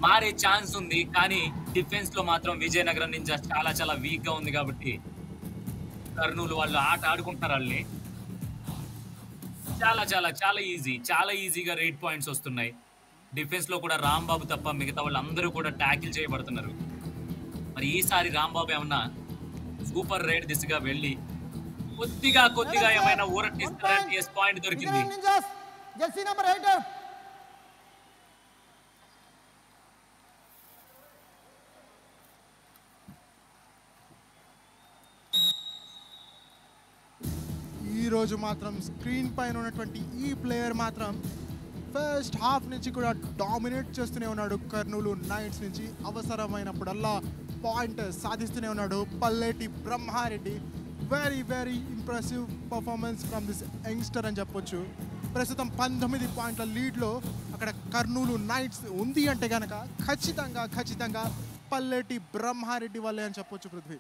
మారే ఛాన్స్ ఉంది, కానీ డిఫెన్స్ లో మాత్రం విజయనగరం నింజాస్ చాలా చాలా వీక్ గా ఉంది. కాబట్టి కర్నూలు వాళ్ళు ఆట ఆడుకుంటున్నారు. వాళ్ళని చాలా చాలా చాలా ఈజీగా రేట్ పాయింట్స్ వస్తున్నాయి. డిఫెన్స్ లో కూడా రాంబాబు తప్ప మిగతా వాళ్ళు అందరూ కూడా ట్యాకిల్ చేయబడుతున్నారు. మరి ఈసారి రాంబాబు ఏమన్నా సూపర్ రైడ్ దిశగా వెళ్ళి కొద్దిగా ఏమైనా ఊరటిస్తారంటే పాయింట్ దొరికింది. Vijayanagara Ninjas. Jersey number 8 out. ఈరోజు మాత్రం స్క్రీన్ పైన ఉన్నటువంటి ఈ ప్లేయర్ మాత్రం ఫస్ట్ హాఫ్ నుంచి కూడా డామినేట్ చేస్తూనే ఉన్నాడు కర్నూలు నైట్స్ నుంచి. అవసరమైనప్పుడల్లా పాయింట్ సాధిస్తూనే ఉన్నాడు Palleti Brahmareddy. Very very impressive performance from this youngster అని చెప్పొచ్చు. ప్రస్తుతం 19 పాయింట్ల లీడ్లో అక్కడ కర్నూలు నైట్స్ ఉంది అంటే కనుక ఖచ్చితంగా పల్లేటి బ్రహ్మారెడ్డి వల్లే అని చెప్పొచ్చు పృథ్వీ.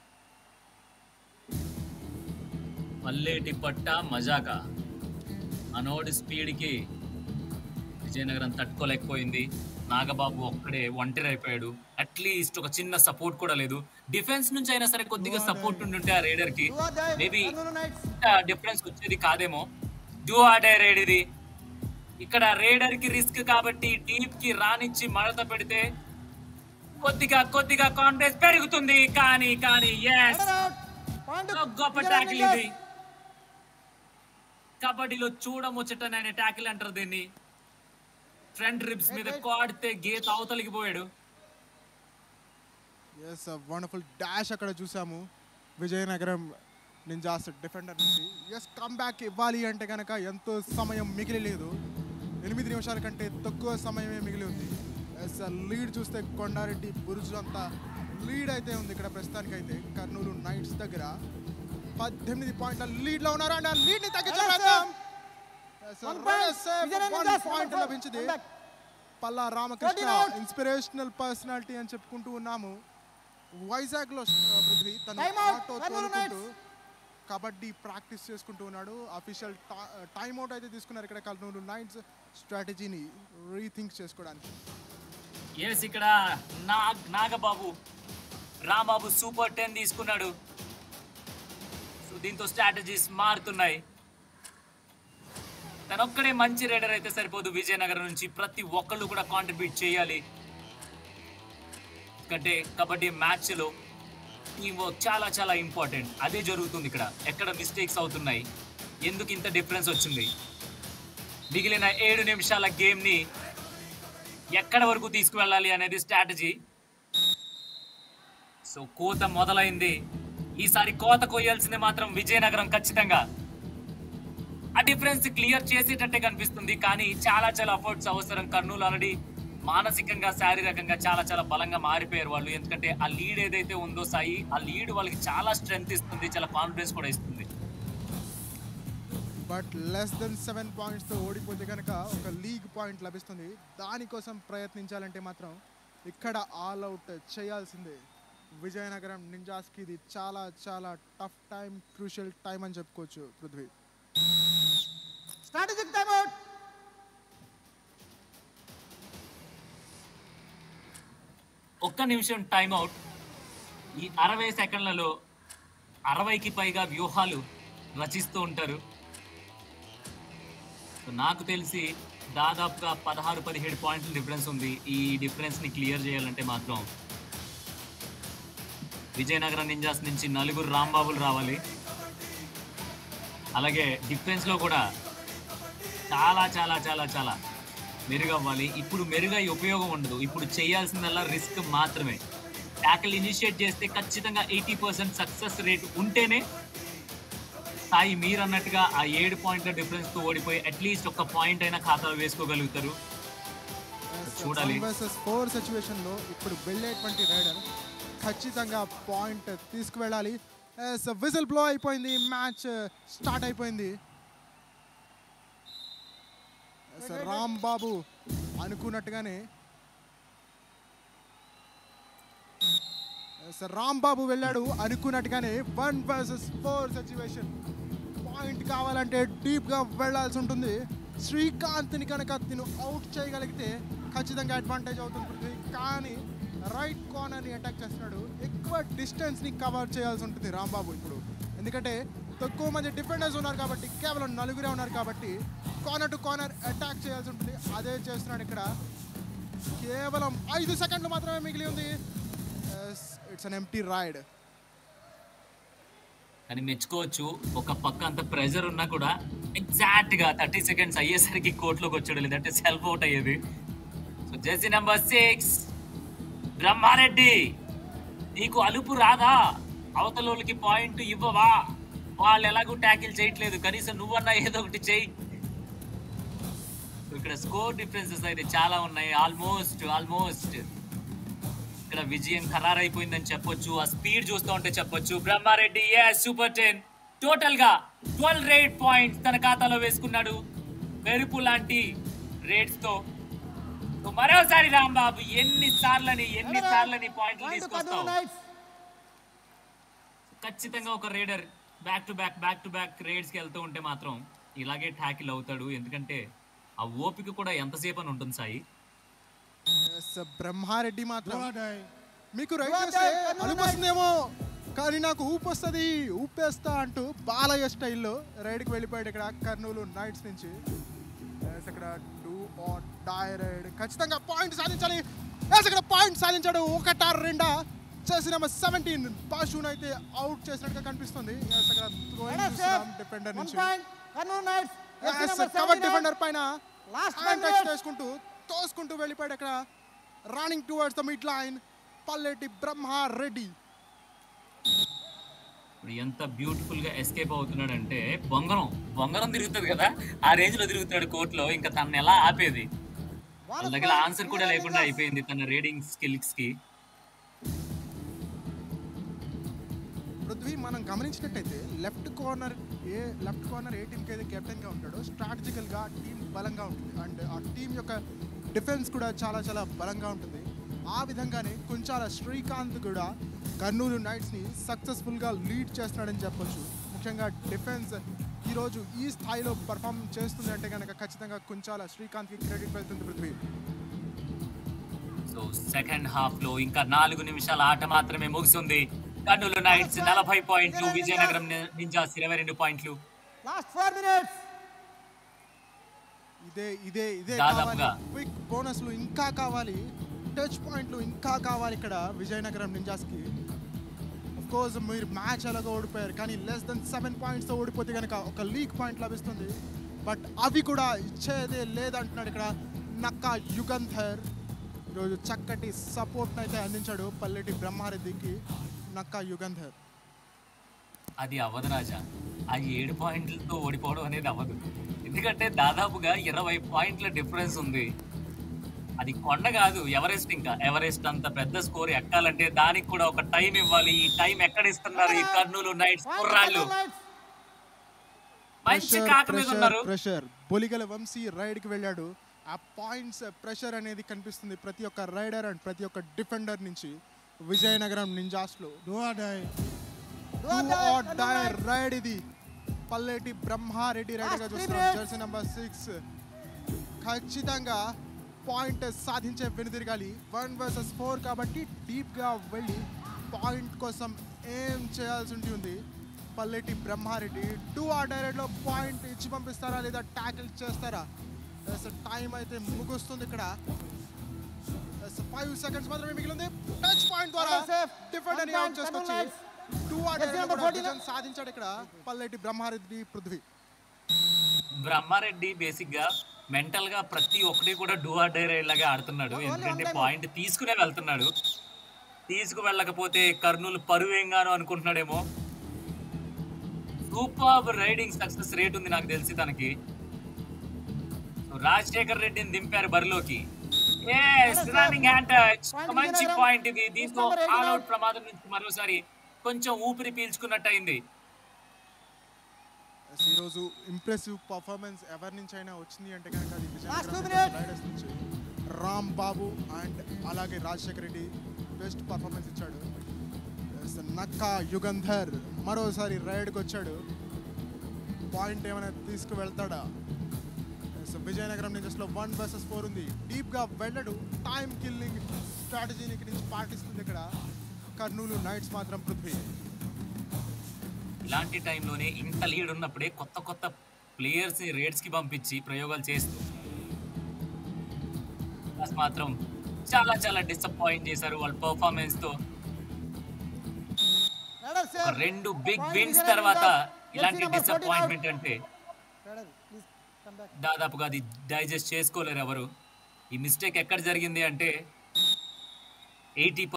పల్లేటి పట్ట మజాక మనోడి స్పీడ్కి విజయనగరం తట్టుకోలేకపోయింది. నాగబాబు ఒక్కడే ఒంటరి అయిపోయాడు. అట్లీస్ట్ ఒక చిన్న సపోర్ట్ కూడా లేదు. డిఫెన్స్ నుంచి అయినా సరే కొద్దిగా సపోర్ట్ ఉంటుంటే ఆ రైడర్ కి మేబీ డిఫరెన్స్ వచ్చేది కాదేమో. డూ ఆర్ డై రైడ్ ఇది. ఇక్కడ రైడర్ కి రిస్క్ కాబట్టి డీప్ కి రానిచ్చి మడత పెడితే కొద్దిగా కాన్ఫిడెన్స్ పెరుగుతుంది. కానీ గొప్ప ట్యాకిల్ ఇది. కబడ్డీలో చూడముచ్చటనే ట్యాకిల్ అంటారు దీన్ని. ఫ్రంట్ రిబ్స్ మీద కొడితే గీత అవతలికి పోయాడు. ఎస్, వండర్ఫుల్ డాష్ అక్కడ చూసాము విజయనగరం నింజాస్ డిఫెండర్ నుంచి. ఎస్, కమ్బ్యాక్ ఇవ్వాలి అంటే కనుక ఎంతో సమయం మిగిలి లేదు. 8 నిమిషాల కంటే తక్కువ సమయమే మిగిలి ఉంది. ఎస్, లీడ్ చూస్తే కొండారెడ్డి బురుజు అంతా లీడ్ అయితే ఉంది ఇక్కడ ప్రస్తుతానికైతే. కర్నూలు నైట్స్ దగ్గర 18 పాయింట్ల లీడ్లో ఉన్నారు. అండ్ ఆ లీడ్ని తగ్గించే ప్రయత్నం. పాయింట్ లభించింది. పల్లా రామకృష్ణ ఇన్స్పిరేషనల్ పర్సనాలిటీ అని చెప్పుకుంటూ ఉన్నాము. వైజాగ్ లో పృథ్వీ తను ఆటో తోలుకుంటూ కబడ్డీ ప్రాక్టీస్ చేసుకుంటూ ఉన్నాడు. అఫీషియల్ టైమ్ అవుట్ అయితే తీసుకున్నారు ఇక్కడ కర్నూలు నైట్స్ స్ట్రాటజీని రీథింక్ చేసుకోవడానికి. ఎస్, ఇక్కడ నాగబాబు రాంబాబు సూపర్ 10 తీసుకున్నాడు. సో దీంతో స్ట్రాటజీస్ మారుతున్నాయి. తనొక్కడే మంచి రైడర్ అయితే సరిపోదు. విజయనగరం నుంచి ప్రతి ఒక్కళ్ళు కూడా కాంట్రిబ్యూట్ చేయాలి. ఎందుకంటే కబడ్డీ మ్యాచ్లో టీమ్ వర్క్ చాలా ఇంపార్టెంట్. అదే జరుగుతుంది ఇక్కడ. ఎక్కడ మిస్టేక్స్ అవుతున్నాయి, ఎందుకు ఇంత డిఫరెన్స్ వచ్చింది, మిగిలిన 7 నిమిషాల గేమ్ని ఎక్కడ వరకు తీసుకువెళ్ళాలి అనేది స్ట్రాటజీ. సో కోత మొదలైంది. ఈసారి కోత కొయ్యాల్సింది మాత్రం విజయనగరం ఖచ్చితంగా. ఆ డిఫరెన్స్ క్లియర్ చేసేటట్టే కనిపిస్తుంది. కానీ చాలా ఎఫర్ట్స్ అవసరం. కర్నూలు ఆల్రెడీ మానసికంగా శారీరకంగా చాలా బలంగా మారిపోయారు వాళ్ళు. ఎందుకంటే ఆ లీడ్ ఏదైతే ఉందో సాయి, ఆ లీడ్ వాళ్ళకి చాలా స్ట్రెంగ్త్ ఇస్తుంది, చాలా కాన్ఫిడెన్స్ కూడా ఇస్తుంది. బట్ లెస్ దెన్ 7 పాయింట్స్తో ఓడిపోతే కనుక ఒక లీగ్ పాయింట్ లభిస్తుంది. దానికోసం ప్రయత్నించాలంటే మాత్రం ఇక్కడ ఆల్ అవుట్ చేయాల్సిందే. విజయనగరం నింజాస్కి ఇది చాలా టఫ్ టైం, క్రూషియల్ టైం అని చెప్పుకోవచ్చు పృథ్వీ. Strategic time out. ఒక్క నిమిషం టైం అవుట్. ఈ 60 సెకండ్లలో 60కి పైగా వ్యూహాలు రచిస్తూ ఉంటారు. సో నాకు తెలిసి దాదాపుగా 16-17 పాయింట్ల డిఫరెన్స్ ఉంది. ఈ డిఫరెన్స్ని క్లియర్ చేయాలంటే మాత్రం విజయనగరం నింజాస్ నుంచి 4 రాంబాబులు రావాలి. అలాగే డిఫెన్స్లో కూడా చాలా మెరుగవ్వాలి. ఇప్పుడు మెరుగై ఉపయోగం ఉండదు. ఇప్పుడు చేయాల్సిందల్లా రిస్క్ మాత్రమే. ట్యాకిల్ ఇనిషియేట్ చేస్తే ఖచ్చితంగా 80% సక్సెస్ రేట్ ఉంటేనే సాయి మీరు అన్నట్టుగా ఆ 7 పాయింట్ల డిఫరెన్స్తో ఓడిపోయి అట్లీస్ట్ ఒక పాయింట్ అయినా ఖాతాలో వేసుకోగలుగుతారు. చూడాలి. 4 సిచ్యువేషన్లో ఇప్పుడు వెళ్ళేటువంటి రైడర్ ఖచ్చితంగా పాయింట్ తీసుకువెళ్ళాలి. విజిల్ బ్లో అయిపోయింది. మ్యాచ్ స్టార్ట్ అయిపోయింది. రాంబాబు అనుకున్నట్టుగానే రాంబాబు వెళ్ళాడు అనుకున్నట్టుగానే 1 versus 4 సిచ్యువేషన్. పాయింట్ కావాలంటే డీప్గా వెళ్ళాల్సి ఉంటుంది. శ్రీకాంత్ని కనుక తిను అవుట్ చేయగలిగితే ఖచ్చితంగా అడ్వాంటేజ్ అవుతుంది. కానీ రైట్ కార్నర్ని అటాక్ చేస్తున్నాడు. ఎక్కువ డిస్టెన్స్ని కవర్ చేయాల్సి ఉంటుంది రాంబాబు ఇప్పుడు. ఎందుకంటే తక్కువ మంది డిఫెండర్స్ ఉన్నారు కాబట్టి, కేవలం 4 ఉన్నారు కాబట్టి కార్నర్ టు కార్నర్ అటాక్ చేయాల్సి ఉంటుంది. అదే చేస్తున్నాడు ఇక్కడ. కేవలం 5 సెకండ్లు మాత్రమే మిగిలి ఉంది. It's an empty raid. కానీ మెచ్చుకోవచ్చు. ఒక పక్క అంత ప్రెజర్ ఉన్నా కూడా ఎగ్జాక్ట్గా 30 సెకండ్స్ అయ్యేసరికి కోర్టులోకి వచ్చాడు, లేదంటే సెల్ఫ్ అవుట్ అయ్యేది. సో జెర్సీ నెంబర్ 6 బ్రహ్మారెడ్డి, నీకు అలుపు రాదా? అవతలోళ్ళకి పాయింట్ ఇవ్వవా? వాళ్ళు ఎలాగూ ట్యాకిల్ చేయట్లేదు, కనీసం నువ్వన్నా ఏదో ఒకటి చెయ్యి. ఇక్కడ స్కోర్ డిఫరెన్సెస్ అయితే చాలా ఉన్నాయి. ఆల్మోస్ట్ ఇక్కడ విజయం ఖరారైపోయిందని చెప్పొచ్చు. ఆ స్పీడ్ చూస్తూ ఉంటే చెప్పొచ్చు. బ్రహ్మారెడ్డి సూపర్ 10 టోటల్ గా 12 రేట్ పాయింట్స్ తన ఖాతాలో వేసుకున్నాడు. మెరుపు లాంటి రేట్స్ తో. మరోసారి రాంబాబు ఎన్నిసార్లని పాయింట్లు తీసుకొస్తావు. ఖచ్చితంగా ఒక raider back to back raids కి వెళ్తూ ఉంటే మాత్రం ఇలాగే ట్యాకిల్ అవుతాడు. ఎందుకంటే ఆ ఓపిక కూడా ఎంతసేపు అని ఉంటుంది సాయి. బ్రహ్మారెడ్డి మాత్రం మీకు రైడ్ చేస్తే అనిపిస్తుందేమో, కానీ నాకు ఊపొస్తుంది, ఊపేస్తా అంటూ బాలయ్య స్టైల్లో రైడ్కి వెళ్ళిపోయాడు ఇక్కడ కర్నూలు నైట్స్ నుంచి. ఇక్కడ డూ ఆర్ డై రైడ్, ఖచ్చితంగా పాయింట్ సాధించాలి. ఇక్కడ పాయింట్ సాధించాడు. 1-2 చేసి నెంబర్ 17 పాషూన్ అయితే అవుట్ చేసినట్టుగా కనిపిస్తుంది. డిఫెండర్ నుంచి కవర్ డిఫెండర్ పైన తోసుకుంటూ వెళ్ళిపోయాడు అక్కడ. Running towards the mid line Palleti Brahmareddy. ఇప్పుడు ఎంత బ్యూటిఫుల్ గా ఎస్కేప్ అవుతున్నాడు అంటే బొంగరం తిరుగుతుంది కదా, ఆ రేంజ్ లో తిరుగుతాడు కోర్టులో. ఇంకా తనని ఎలా ఆపేది? వాళ్ళ దగ్గర ఆన్సర్ కూడా లేకుండా అయిపోయింది తన రీడింగ్ స్కిల్స్ కి. పృథ్వీ మనం గమనించినట్టయితే లెఫ్ట్ కార్నర్ ఏ టీంకి అయితే కెప్టెన్ గా ఉంటాడో స్ట్రాటజికల్ గా టీం బలంగా ఉంటుంది. అండ్ ఆ టీం యొక్క డిఫెన్స్ కూడా చాలా బలంగా ఉంటుంది. ఆ విధంగానే కుంచాల శ్రీకాంత్ కూడా కర్నూలు నైట్స్ని సక్సెస్ఫుల్గా లీడ్ చేస్తున్నాడని చెప్పొచ్చు. ముఖ్యంగా డిఫెన్స్ ఈరోజు ఈ స్థాయిలో పర్ఫామ్ చేస్తుంది అంటే కనుక ఖచ్చితంగా కుంచాల శ్రీకాంత్కి క్రెడిట్ వెళ్తుంది పృథ్వీ. సో సెకండ్ హాఫ్ లో ఇంకా 4 నిమిషాల ఆట మాత్రమే ముగిసింది. కర్నూలు నైట్స్ 40 పాయింట్లు, విజయనగరం నింజాస్ 22 పాయింట్లు. ఇదే కావాలి. క్విక్ బోనస్లు ఇంకా కావాలి, టచ్ పాయింట్లు ఇంకా కావాలి ఇక్కడ విజయనగరం నింజాస్కి. కోర్స్ మీరు మ్యాచ్ అలాగా ఓడిపోయారు, కానీ లెస్ దెన్ 7 పాయింట్స్తో ఓడిపోతే కనుక ఒక లీగ్ పాయింట్ లభిస్తుంది. బట్ అవి కూడా ఇచ్చేదే లేదంటున్నాడు ఇక్కడ నక్కా యుగంధర్. ఈరోజు చక్కటి సపోర్ట్ అయితే అందించాడు పల్లెటి బ్రహ్మారెడ్డికి నక్కా యుగంధర్. అది అవ్వదు రాజా, ఆ 7 పాయింట్లతో ఓడిపోవడం అనేది అవ్వదు. ఎందుకంటే దాదాపుగా 20 పాయింట్ల డిఫరెన్స్ ఉంది. అది కొండ కాదు, ఎవరెస్ట్. ఇంకా ఎవరెస్ట్ అంత పెద్ద స్కోర్ ఎక్కాలంటే దానికి కూడా ఒక టైం ఇవ్వాలి. ఈ టైం ఎక్కడ ఇస్తున్నారు ఈ కర్నూలు నైట్స్ కుర్రాళ్ళు? మంచి కాక మీద ఉన్నారు. ప్రెషర్ బొలిగల వంశీ రైడ్ కి వెళ్ళాడు. ఆ పాయింట్స్ ప్రెషర్ అనేది కనిపిస్తుంది ప్రతి ఒక్క రైడర్ అండ్ ప్రతి ఒక్క డిఫెండర్ నుంచి. విజయనగరం నింజాస్ లో రైడ్ ఇది పల్లెటి బ్రహ్మారెడ్డి రైడ్ గా చూస్తున్నాం. జెర్సీ నెంబర్ 6 ఖచ్చితంగా పాయింట్ సాధించే వెనుదిరగాలి. 1 vs 4 కాబట్టి డీప్ గా వెళ్ళి పాయింట్ కోసం ఏం చేయాల్సి ఉంటుంది పల్లెటి బ్రహ్మారెడ్డి. 2 డైరెక్ట్ లో పాయింట్ ఇచ్చి పంపిస్తారా లేదా ట్యాకిల్ చేస్తారా? టైం అయితే ముగుస్తుంది ఇక్కడ. 5 seconds మాత్రమే మిగిలింది. టచ్ పాయింట్ ద్వారా డిఫెండర్ ని అవుట్ చేసుకొచ్చి 2 డైరెక్ట్ సాధించాడు ఇక్కడ పల్లెటి బ్రహ్మారెడ్డి. పృథ్వీ బ్రహ్మారెడ్డి బేసిక్ గా మెంటల్ గా ప్రతి ఒక్కటి కూడా డూ ఆర్ డై రైడ్ లాగా ఆడుతున్నాడు. ఎందుకంటే పాయింట్ తీసుకునే వెళ్తున్నాడు. తీసుకు వెళ్ళకపోతే కర్నూలు పరువేంగాను అనుకుంటున్నాడేమో. సూపర్ రైడింగ్ సక్సెస్ రేట్ ఉంది నాకు తెలిసి తనకి. రాజశేఖర్ రెడ్డిని దింపారు బరిలోకి. రన్నింగ్ హ్యాండ్ టచ్, మంచి పాయింట్ ఇది. దీంతో ఆల్అౌట్ ప్రమాదం నుంచి మరోసారి కొంచెం ఊపిరి పీల్చుకున్నట్టు అయింది. ఈరోజు ఇంప్రెసివ్ పర్ఫార్మెన్స్ ఎవరి నుంచి అయినా వచ్చింది అంటే కనుక అది విజయనగరం రైడర్స్ నుంచి. రామ్ బాబు అండ్ అలాగే రాజశేఖర్ రెడ్డి బెస్ట్ పర్ఫార్మెన్స్ ఇచ్చాడు. నక్కా యుగంధర్ మరోసారి రైడ్కి వచ్చాడు. పాయింట్ ఏమైనా తీసుకువెళ్తాడా? విజయనగరం నింజాస్లో 1 vs 4 ఉంది. డీప్గా వెళ్ళడు. టైం కిల్లింగ్ స్ట్రాటజీని ఇక్కడి నుంచి పాటిస్తుంది ఇక్కడ కర్నూలు నైట్స్ మాత్రం. పృథ్వీ ఇలాంటి టైంలోనే ఇంత లీడ్ ఉన్నప్పుడే కొత్త ప్లేయర్స్ ని రేడ్స్ కి పంపించి ప్రయోగాలు చేస్తూ మాత్రం చాలా డిసప్పాయింట్ చేశారు వాళ్ళ పర్ఫార్మెన్స్ తో. 2 బిగ్ విన్స్ తర్వాత ఇలాంటి డిసప్పాయింట్మెంట్ అంటే దాదాపుగా అది డైజెస్ట్ చేసుకోలేరు ఎవరు. ఈ మిస్టేక్ ఎక్కడ జరిగింది అంటే 80%